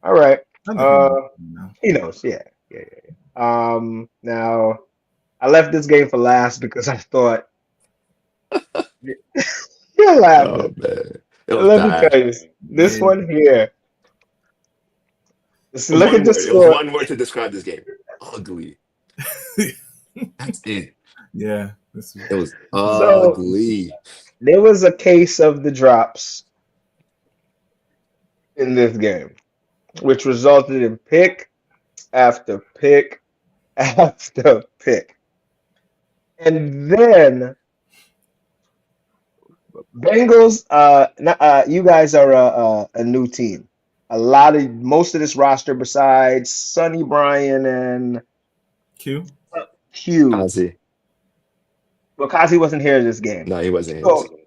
All right. I know Uh, he knows. he knows. Yeah, yeah, yeah. Now I left this game for last because I thought you're laughing. oh man, it was Let me tell bad. you, this Yeah. one here. Just look at One the word. It was score. one word to describe this game. Ugly. That's it. Yeah. This is, It was So ugly. there was a case of the drops in this game, which resulted in pick after pick after pick. And then Bengals, you guys are a new team. Most of this roster, besides Sonny Bryan and Q. Hugh, Honestly, well, Kazi wasn't here this game. no, he wasn't here this So game.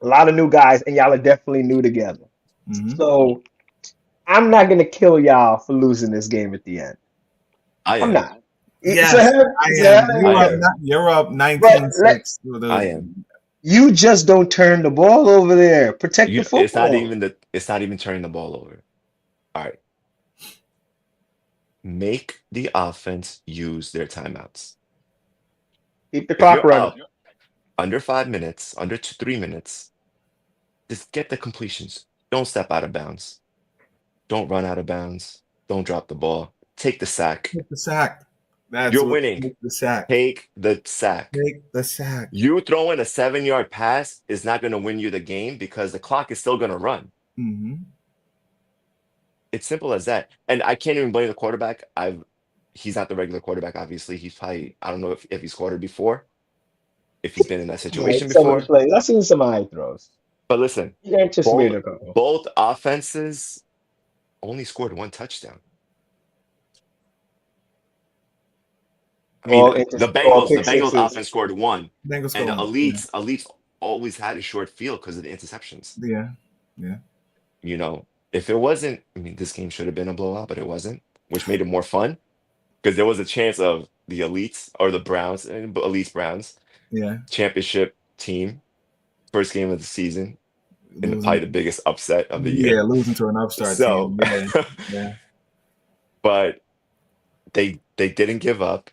a lot of new guys, and y'all are definitely new together. Mm-hmm. So I'm not gonna kill y'all for losing this game at the end. I I'm am. not. Yes, I So, am. I am. You're up but 19-6. I am. you just don't turn the ball over there. Protect the football. It's not even turning the ball over. All right. Make the offense use their timeouts. Keep the If clock you're running. up under 5 minutes, under 3 minutes, just get the completions. Don't step out of bounds. Don't run out of bounds. Don't drop the ball. Take the sack. Take the sack. That's You're what winning. take the sack. Take the sack. Take the sack. You throwing a 7-yard pass is not going to win you the game because the clock is still going to run. Mm-hmm. It's simple as that. And I can't even blame the quarterback. He's not the regular quarterback, obviously. He's probably, I don't know if he's quartered before, if he's been in that situation Some of the before. plays. I've seen some high throws. But listen, You anticipated a couple. both offenses only scored one touchdown. I mean, All the pick Bengals sixes. offense scored one, Bengals and the score. elites always had a short field because of the interceptions. Yeah. Yeah. If it wasn't, I mean, this game should have been a blowout, but it wasn't, which made it more fun because there was a chance of the elites or the Browns and elites Browns Yeah. championship team, first game of the season, and Losing. probably the biggest upset of the Yeah, year. losing to an upstart So, team. Yeah. but they didn't give up.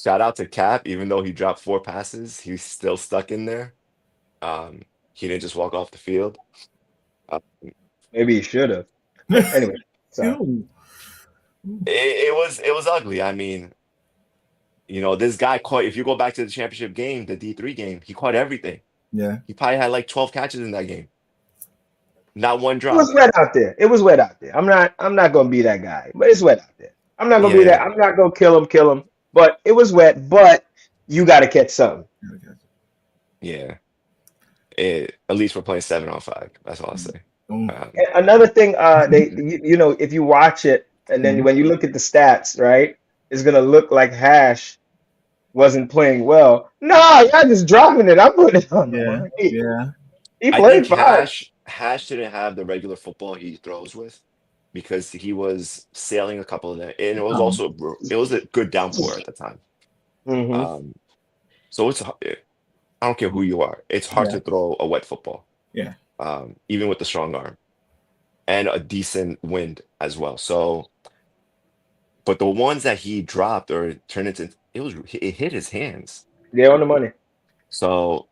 shout out to Cap, even though he dropped 4 passes, he's still stuck in there. He didn't just walk off the field. Uh, Maybe he should have. But anyway, sorry. Ew. it was ugly. I mean, this guy caught. If you go back to the championship game, the D3 game, he caught everything. Yeah. He probably had like 12 catches in that game. Not one It was drop. wet out there. It was wet out there. I'm not gonna be that guy, but it's wet out there. I'm not gonna be Yeah, that. I'm not gonna kill him. But it was wet. But you got to catch something. yeah. At least we're playing 7-on-5. That's all I'll say. Mm. And another thing, if you watch it and then Mhm. when you look at the stats, right, it's gonna look like Hash wasn't playing well. No, y'all just dropping it. I'm putting it on Yeah. him. Yeah. He I played think fine. Hash didn't have the regular football he throws with because he was sailing a couple of them, and it was a good downpour at the time. Hmm. So I don't care who you are, it's hard Yeah. to throw a wet football. Yeah. Even with the strong arm and a decent wind as well. So, but the ones that he dropped or turned into, it hit his hands. They're on the money. So,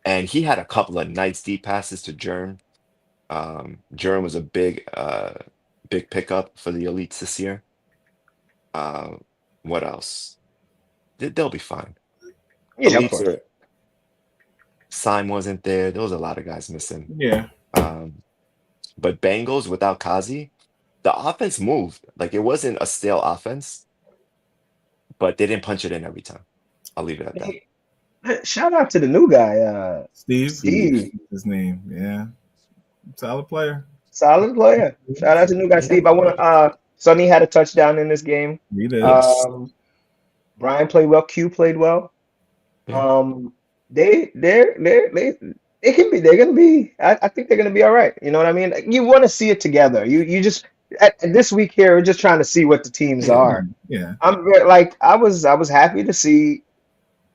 and he had a couple of nice deep passes to Germ. Germ was a big pickup for the elites this year. What else? They'll be fine. Yeah, of Elites course. are. Sime wasn't there. There was a lot of guys missing. Yeah. But Bengals without Kazi, the offense moved. Like it wasn't a stale offense, but they didn't punch it in every time. I'll leave it at that. Hey, shout out to the new guy, Steve. Steve. His name. Yeah. Solid player. Solid player. Shout out to new guy Yeah. Steve. I want to. Sonny had a touchdown in this game. He did. Brian played well. Q played well. Yeah. They can be. They're gonna be. I think they're gonna be all right. You know what I mean? You want to see it together. You just at this week here, we're just trying to see what the teams are. Yeah. I was happy to see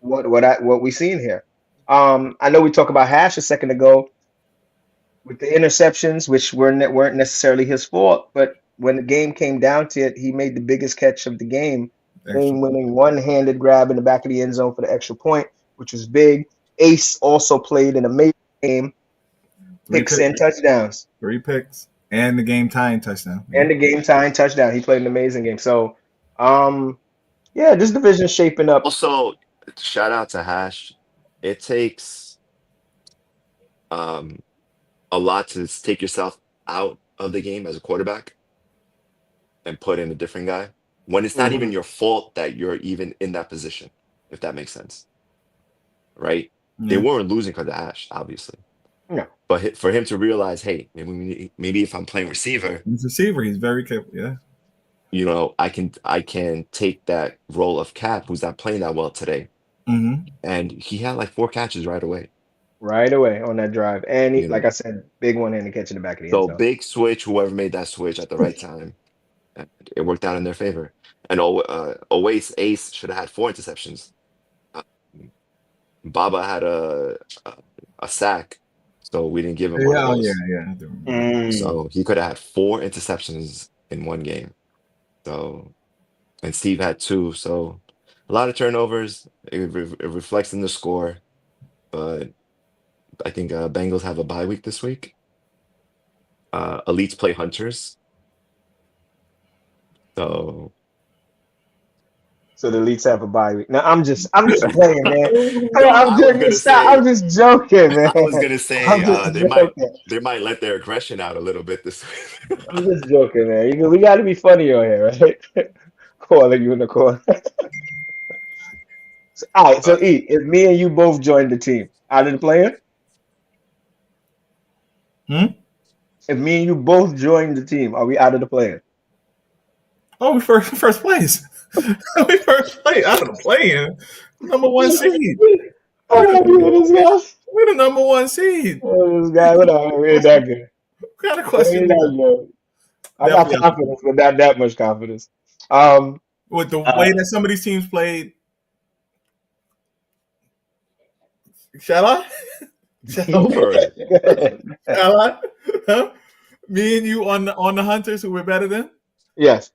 what we seen here. I know we talked about Hash a second ago with the interceptions, which weren't necessarily his fault, but when the game came down to it, he made the biggest catch of the game, winning one-handed grab in the back of the end zone for the extra point, which was big. Ace also played an amazing game, picks and touchdowns. 3 picks and the game tying touchdown. And the game tying touchdown. He played an amazing game. So, yeah, this division's shaping up. Also, shout out to Hash. It takes a lot to take yourself out of the game as a quarterback and put in a different guy when it's not even your fault that you're even in that position, if that makes sense. Right? They weren't losing because of Ash, obviously. No. But for him to realize, hey, maybe if I'm playing receiver, He's receiver. He's very capable. Yeah. I can take that role of Cap, who's not playing that well today. Mm-hmm. And he had like 4 catches right away. Right away on that drive. And he, like I said, big one-handed catch in the back of the end So zone. big switch, whoever made that switch at the right time, it worked out in their favor. And always Ace should have had 4 interceptions. Baba had a sack, so we didn't give him one of those. Yeah. So he could have had 4 interceptions in one game. So, and Steve had 2. So a lot of turnovers. It reflects in the score, but I think Bengals have a bye week this week. Elites play Hunters. So the Elites have a bye week. No, I'm just playing, man. No, I'm just joking, man. I was gonna say I'm just they might let their aggression out a little bit this week. I'm just joking, man. We got to be funny on here, right? Calling you in the corner. All right, so E, if me and you both joined the team, out of the playing? If me and you both joined the team, are we out of the playing? Oh, we first place. We first place out of the playing. Number 1 seed. We're the number 1 seed. Oh, this guy, whatever. We ain't that good. What kind of question? I got confidence, but not that much confidence. With the way that some of these teams played, shall I? Go for it. Shall I? Huh? Me and you on the Hunters, who we're better than? Yes.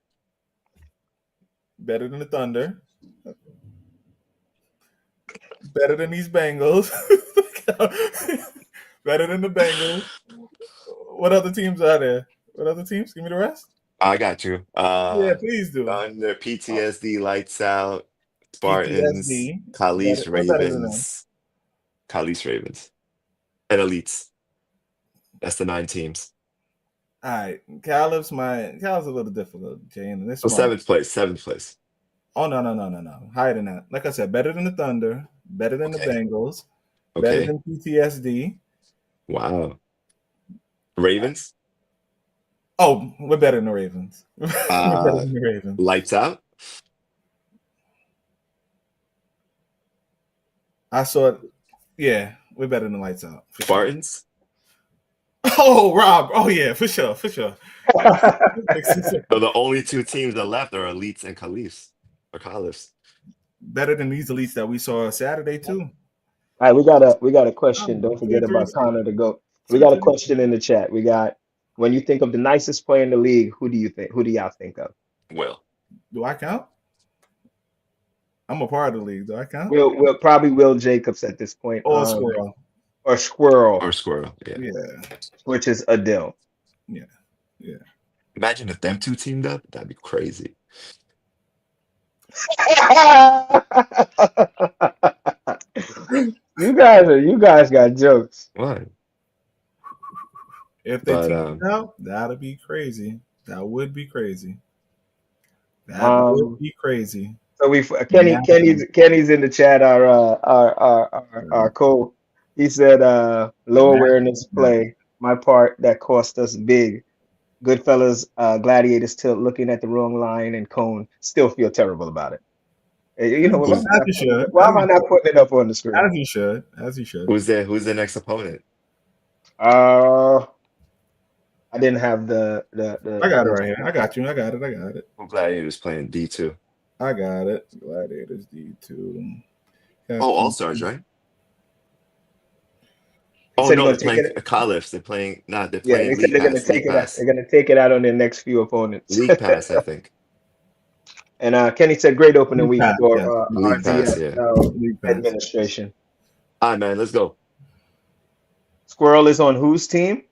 Better than the Thunder. better than these Bengals. Better than the Bengals. What other teams are there? What other teams? Give me the rest. I got you. Yeah, please do. Thunder, PTSD, Lights Out, Spartans, PTSD. Khalees, What better than them? Khalees Ravens, and Elites. That's the 9 teams. All right, Caleb's a little difficult, Jay, and this So one. seventh place. Oh no. Higher than that. Like I said, better than the Thunder, better than the Okay. Bengals, better Okay. than PTSD. Wow. Ravens. Oh, we're better than the Ravens. We're better than the Ravens. Lights Out. I saw it. Yeah, we're better than Lights Out. For sure. Spartans. Oh, Rob. Oh yeah, for sure. So the only 2 teams that left are Elites and Khalees or Caliphs. Better than these elites that we saw Saturday too. All right, we got a question. Don't forget about Connor to go. We got a question in the chat. We got, when you think of the nicest player in the league, who do y'all think of? Will. Do I count? I'm a part of the league. Do I count? Will probably Will Jacobs at this point. Or Squirrel. Or Squirrel. Or Squirrel. Yeah. Which is Adele. Yeah. Imagine if them 2 teamed up. That'd be crazy. You guys got jokes. What? If they team out, that'd be crazy. That would be crazy. That would be crazy. So Kenny's in the chat. Our co. He said, low awareness play. My part that cost us big. Goodfellas, Gladiators tilt, looking at the wrong line and cone. Still feel terrible about it. You know, why am I not putting it up on the screen? As you should. Who's the next opponent? I didn't have the I got it right here. I got you. I got it. Gladiators playing D2. I got it. Gladiators D2. All-Stars, right? Oh no, they're playing Caliphs. They're playing League Pass. They're gonna take it out. They're gonna take it out on their next few opponents. League Pass, I think. And Kenny said great opening week for League Pass, administration. All right, man, let's go. Squirrel is on whose team?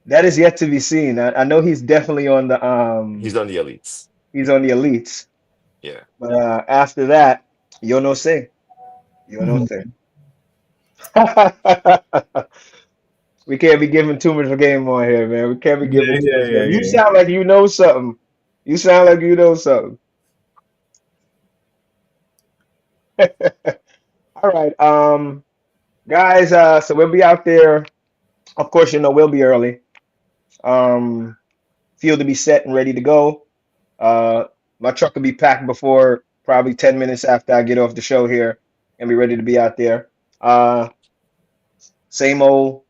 That is yet to be seen. I know he's definitely on the He's on the Elites. He's on the Elites. Yeah. But after that, yo no say. We can't be giving too much of a game on here, man. We can't be giving too much. You sound like you know something. All right. Guys, so we'll be out there. Of course, we'll be early. Field to be set and ready to go. My truck will be packed before probably 10 minutes after I get off the show here and be ready to be out there. Same old,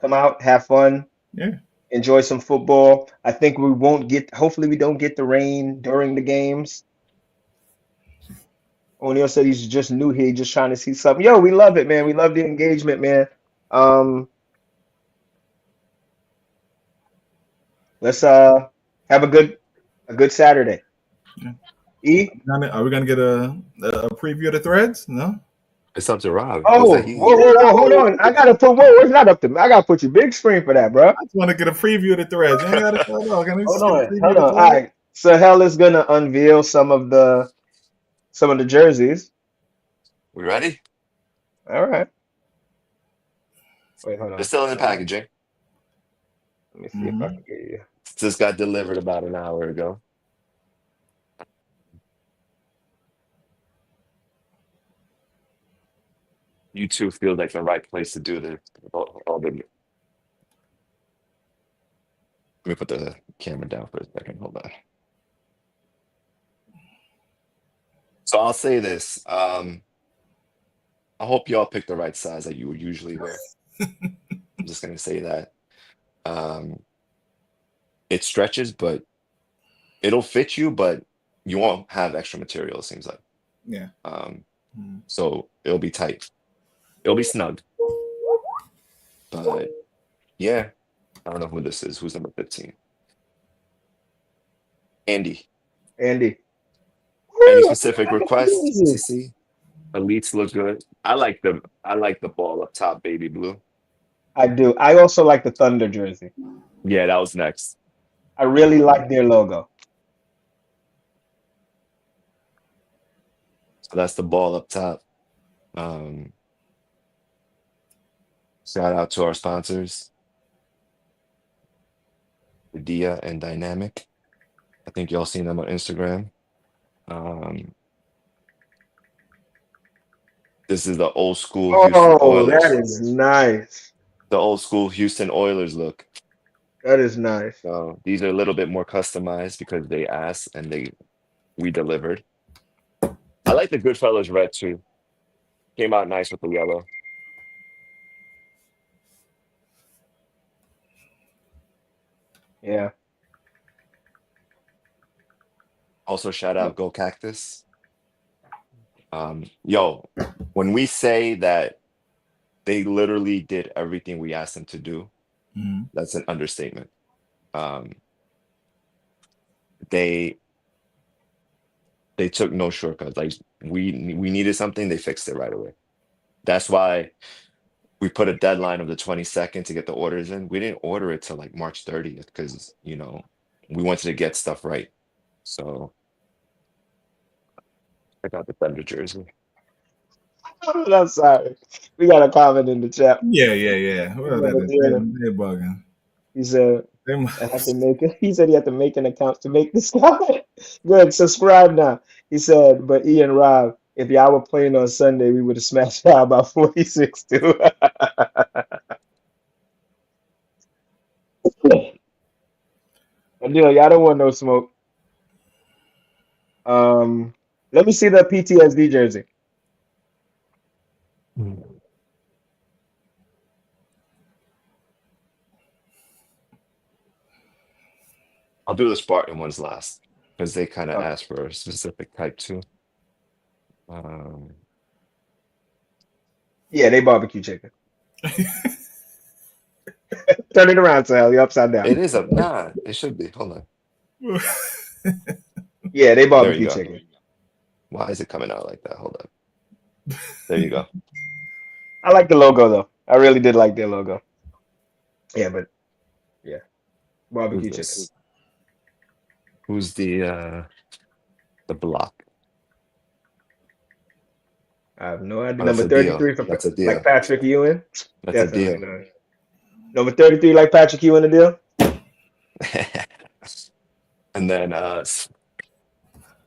come out, have fun. Yeah. Enjoy some football. I think hopefully we don't get the rain during the games. O'Neal said he's just new here, just trying to see something. Yo, we love it, man. We love the engagement, man. Let's have a good Saturday. Yeah. E? Are we gonna get a preview of the threads? No. It's up to Rob. Oh, whoa, hold on. I gotta put it's not up to me. I gotta put your big screen for that, bro. I just want to get a preview of the threads. You gotta hold on. Hold on. All right. So Hell is gonna unveil some of the jerseys. We ready? All right. Wait, hold on. They're still in the packaging. Let me see if I can get you. Just got delivered about an hour ago. YouTube feels like the right place to do this. Let me put the camera down for a second. Hold on. So I'll say this. I hope y'all pick the right size that you would usually wear. I'm just going to say that. It stretches, but it'll fit you, but you won't have extra material, it seems like. Yeah. So it'll be tight. It'll be snug. But yeah, I don't know who this is. Who's number 15? Andy. Andy. Any specific requests, CC? Elites look good. I like the ball up top, baby blue. I do. I also like the Thunder jersey. Yeah, that was next. I really Um, like their logo. so that's the ball up top. Um, Shout out to our sponsors, Dia and Dynamic. I think y'all seen them on Instagram. Um, this is the old school Houston Oh, that Oilers. is nice. The old school Houston Oilers look. That is nice. So these are a little bit more customized because they asked and we delivered. I like the Goodfellas red too. Came out nice with the yellow. Yeah. Also, shout out Go Cactus. Yo, when we say that they literally did everything we asked them to do, Mhm. that's an understatement. Um, they they took no shortcuts. Like we needed something, they fixed it right away. That's why we put a deadline of the 22nd to get the orders in. We didn't order it till like March 30th because we wanted to get stuff right. So I got the Thunder jersey. I'm sorry. We got a comment in the chat. Yeah. We Well, got a journal. they're bugging. He said They I have must. to make it. He said he had to make an account to make this comment. Good. Subscribe now. He said, but Ian Rob, if y'all were playing on Sunday, we would have smashed y'all by 46 too. Adil, y'all don't want no smoke. Um, Let me see the PTSD jersey. I'll do the Spartan ones last because they kind of Oh, asked for a specific type too. Um, yeah, they barbecue chicken. Turn it around, Sal. You're upside down. it is a nah. It should be. Hold on. Yeah, they There you barbecue go. chicken. Why is it coming out like that? Hold on. There you go. I like the logo though. I really did like their logo. Yeah, but yeah, Who's barbecue chicken. this? Who's the block? I have no idea. Oh, that's Number a deal. 33 for That's a like deal. Patrick Ewing. That's a Definitely deal. not. Number 33 like Patrick Ewing the deal. And then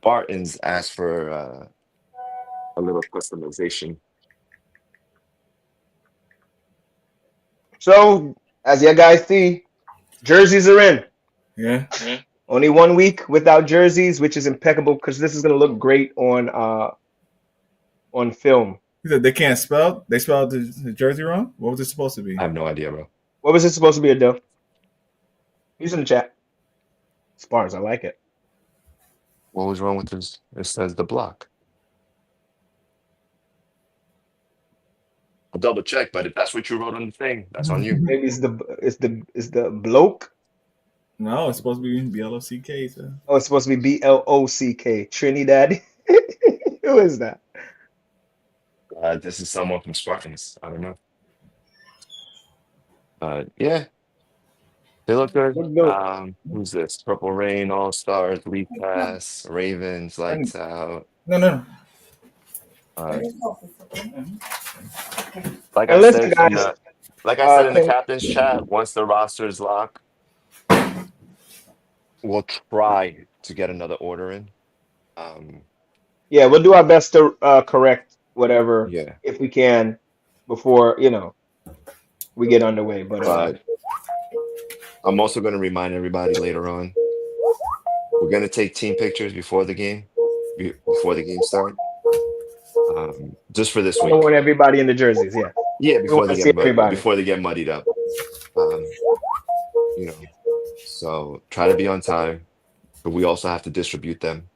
Spartans asked for a little customization. So as you guys see, jerseys are in. Yeah. Only 1 week without jerseys, which is impeccable because this is gonna look great on film. He said they can't spell. They spelled the jersey wrong. What was it supposed to be? I have no idea, bro. What was it supposed to be, Adele? He's in the chat. Spars, I like it. What was wrong with this? It says the block. I'll double check, but if that's what you wrote on the thing, that's on you. Maybe it's the bloke. No, it's supposed to be BLOCK. So. Oh, it's supposed to be BLOCK. Trinidad. Who is that? This is someone from Spartans. I don't know. Yeah, they look good. Look dope. Who's this? Purple Rain, All Stars, League Pass, Ravens, Lights Out. No. Uh, like I And listen, said in guys. the Can captain's chat, once the roster is locked, we'll try to get another order in. Yeah, we'll do our best to correct whatever Yeah, if we can before we get underway. But but I'm also going to remind everybody later on. We're going to take team pictures before the game start. Just for this I don't week. want everybody in the jerseys. Yeah, Yeah, we want to see everybody. before they get muddied up. Um, so try to be on time, but we also have to distribute them.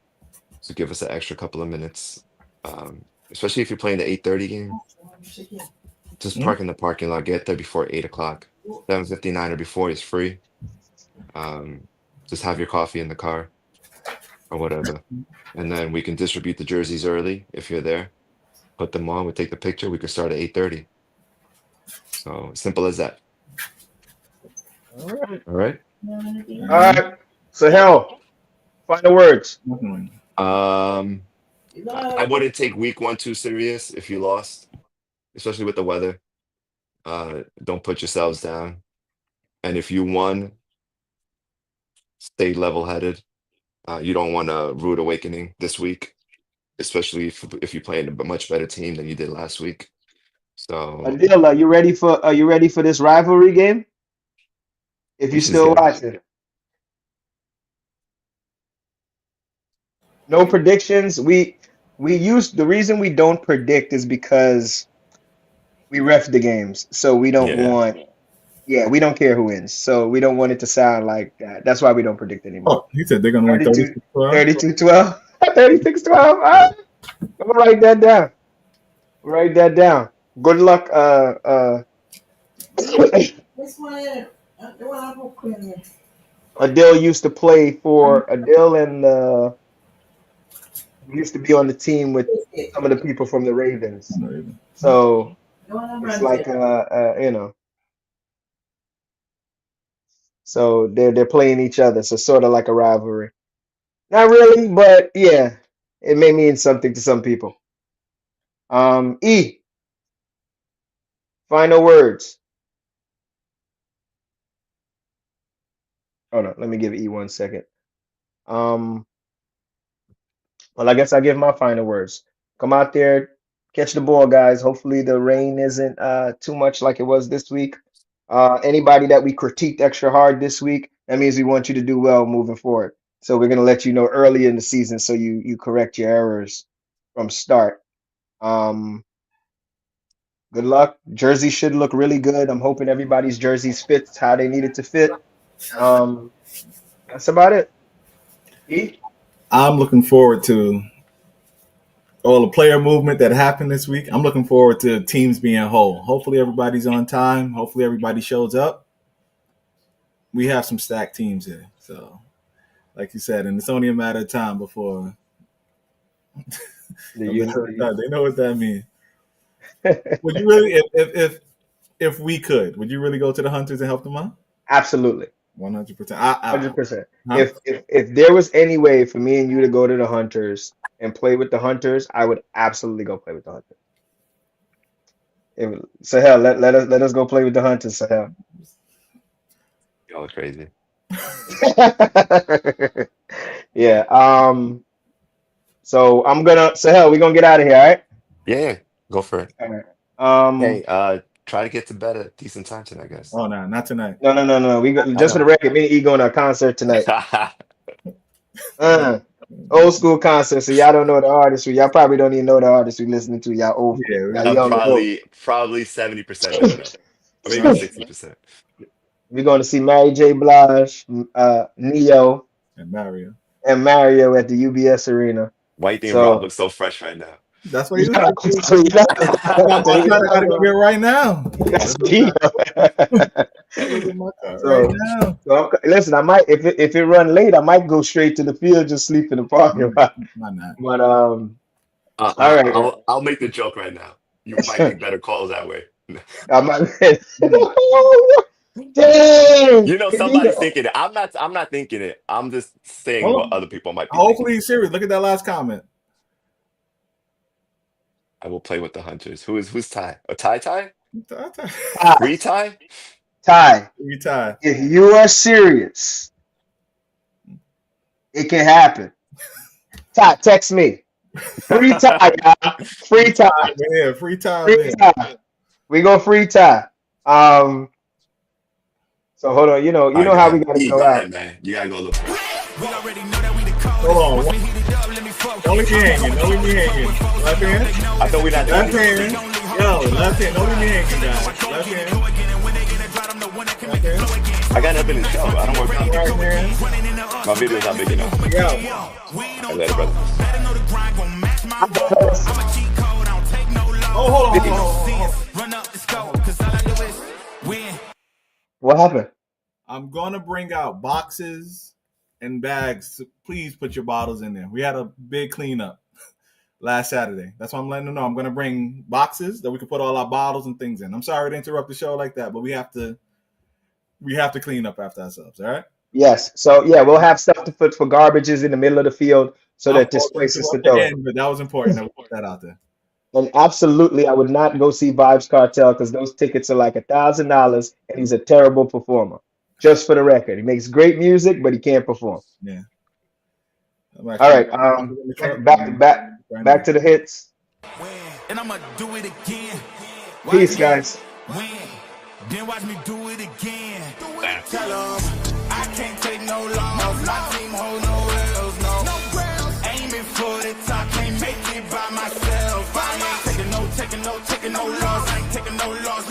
So give us an extra couple of minutes. Especially if you're playing the 8:30 game. Just park in the parking lot, get there before 8 o'clock. 7:59 or before is free. Just have your coffee in the car or whatever. And then we can distribute the jerseys early if you're there. put them on, we take the picture, we could start at 8:30. So simple as that. All right. All right. All right. So hell, final words. I wouldn't take week 1 too serious if you lost, especially with the weather. Don't put yourselves down. And if you won, stay level-headed. You don't want a rude awakening this week, especially if you play in a much better team than you did last week. So Adil, are you ready for this rivalry game? If you this is still good. watching. No predictions. We use the reason we don't predict is because we ref the games. So we don't Yeah. want we don't care who wins. So we don't want it to sound like that. That's why we don't predict anymore. Oh, he said they're gonna win 32 36-12. 32-12. 36-12. I'm gonna write that down. Write that down. Good luck. This one, the one I'm clean. Adele used to play for Adele and used to be on the team with some of the people from the Ravens. So The one I'm it's running. like so they're playing each other. So sort of like a rivalry. Not really, but yeah, it may mean something to some people. E, final words. Hold on, let me give E 1 second. Um, well, I guess I give my final words. Come out there, catch the ball, guys. Hopefully the rain isn't too much like it was this week. Anybody that we critiqued extra hard this week, that means we want you to do well moving forward. So we're gonna let you know early in the season so you correct your errors from start. Um, good luck. Jersey should look really good. I'm hoping everybody's jerseys fits how they need it to fit. Um, that's about it. E? I'm looking forward to all the player movement that happened this week. I'm looking forward to teams being whole. Hopefully everybody's on time. Hopefully everybody shows up. We have some stacked teams here. So like you said, and it's only a matter of time before The they uni- know what that means. Would you really if we could, would you really go to the Hunters and help them out? Absolutely. 100%. 100%. Huh? If there was any way for me and you to go to the Hunters and play with the Hunters, I would absolutely go play with the Hunters. Sahel, let us go play with the Hunters, Sahel. Y'all are crazy. Yeah. So Sahel, we're gonna get out of here, all right? Yeah, go for it. All right. Hey, try to get to bed at a decent time tonight, guys. Oh no, not tonight. No. We go I just for the know. record, me and E going to a concert tonight. Old school concert, so y'all don't know the artist. Y'all probably don't even know the artist we listening to. Y'all old, Yeah, y'all young folk. Probably 70% don't know. Or maybe 60%. We're going to see Mary J. Blige, Neo, and Mario. and Mario at the UBS Arena. Why you think Rob So looks so fresh right now? That's what you you know, have. so you know, I gotta go get right now. that's me. Get my car right so, now. listen, I might if it run late, I might go straight to the field, just sleep in the parking lot. Why not? But all right, I'll make the joke right now. You might make better calls that way. I might. Dang, You know, somebody's thinking it. I'm not thinking it. I'm just saying Hold what on. other people might be Hopefully thinking. he's serious. Look at that last comment. I will play with the Hunters. Who's Ty? A Ty? Ty, Free Ty? Ty, Retire. if you are serious, it can happen. Ty, text me. Free Ty, y'all. Free Ty. Yeah, free time. Free Ty. We go free Ty. So hold on. You know All right, how we gotta Go go ahead, out. man. You gotta go look for it. We already know that we the coldest. Hold on. Once we heat it up, let me fuck. Don't leave me hanging. Don't leave me hanging. Left hand. I thought we not doing Left hand. this. Yo, left hand. Don't leave me hanging, guys. Left hand. Left hand. I got nothing to show. I don't work out. Right hand. My video's not big enough. Yo. I let it, brother. Oh, hold on. Run up the score, cause all I do is win. What happened? I'm gonna bring out boxes and bags. So please put your bottles in there. We had a big cleanup. last Saturday. That's why I'm letting them know. I'm going to bring boxes that we can put all our bottles and things in. I'm sorry to interrupt the show like that, but we have to clean up after ourselves. All right. Yes. So yeah, we'll have stuff to put for garbages in the middle of the field so I'll that this call you place is to at throw the it. end, but that was important that we put that out there. And absolutely, I would not go see Vibes Cartel because those tickets are like $1,000, and he's a terrible performer. Just for the record, he makes great music, but he can't perform. Yeah. I'm All actually right, in the truck back to the hits. And I'ma do it again. Peace, guys. Win. Then watch me do it again. Tell 'em I can't take no loss. My team hold no L's, no. Aiming for the top, can't make it by myself. I ain't taking no loss. I ain't taking no loss.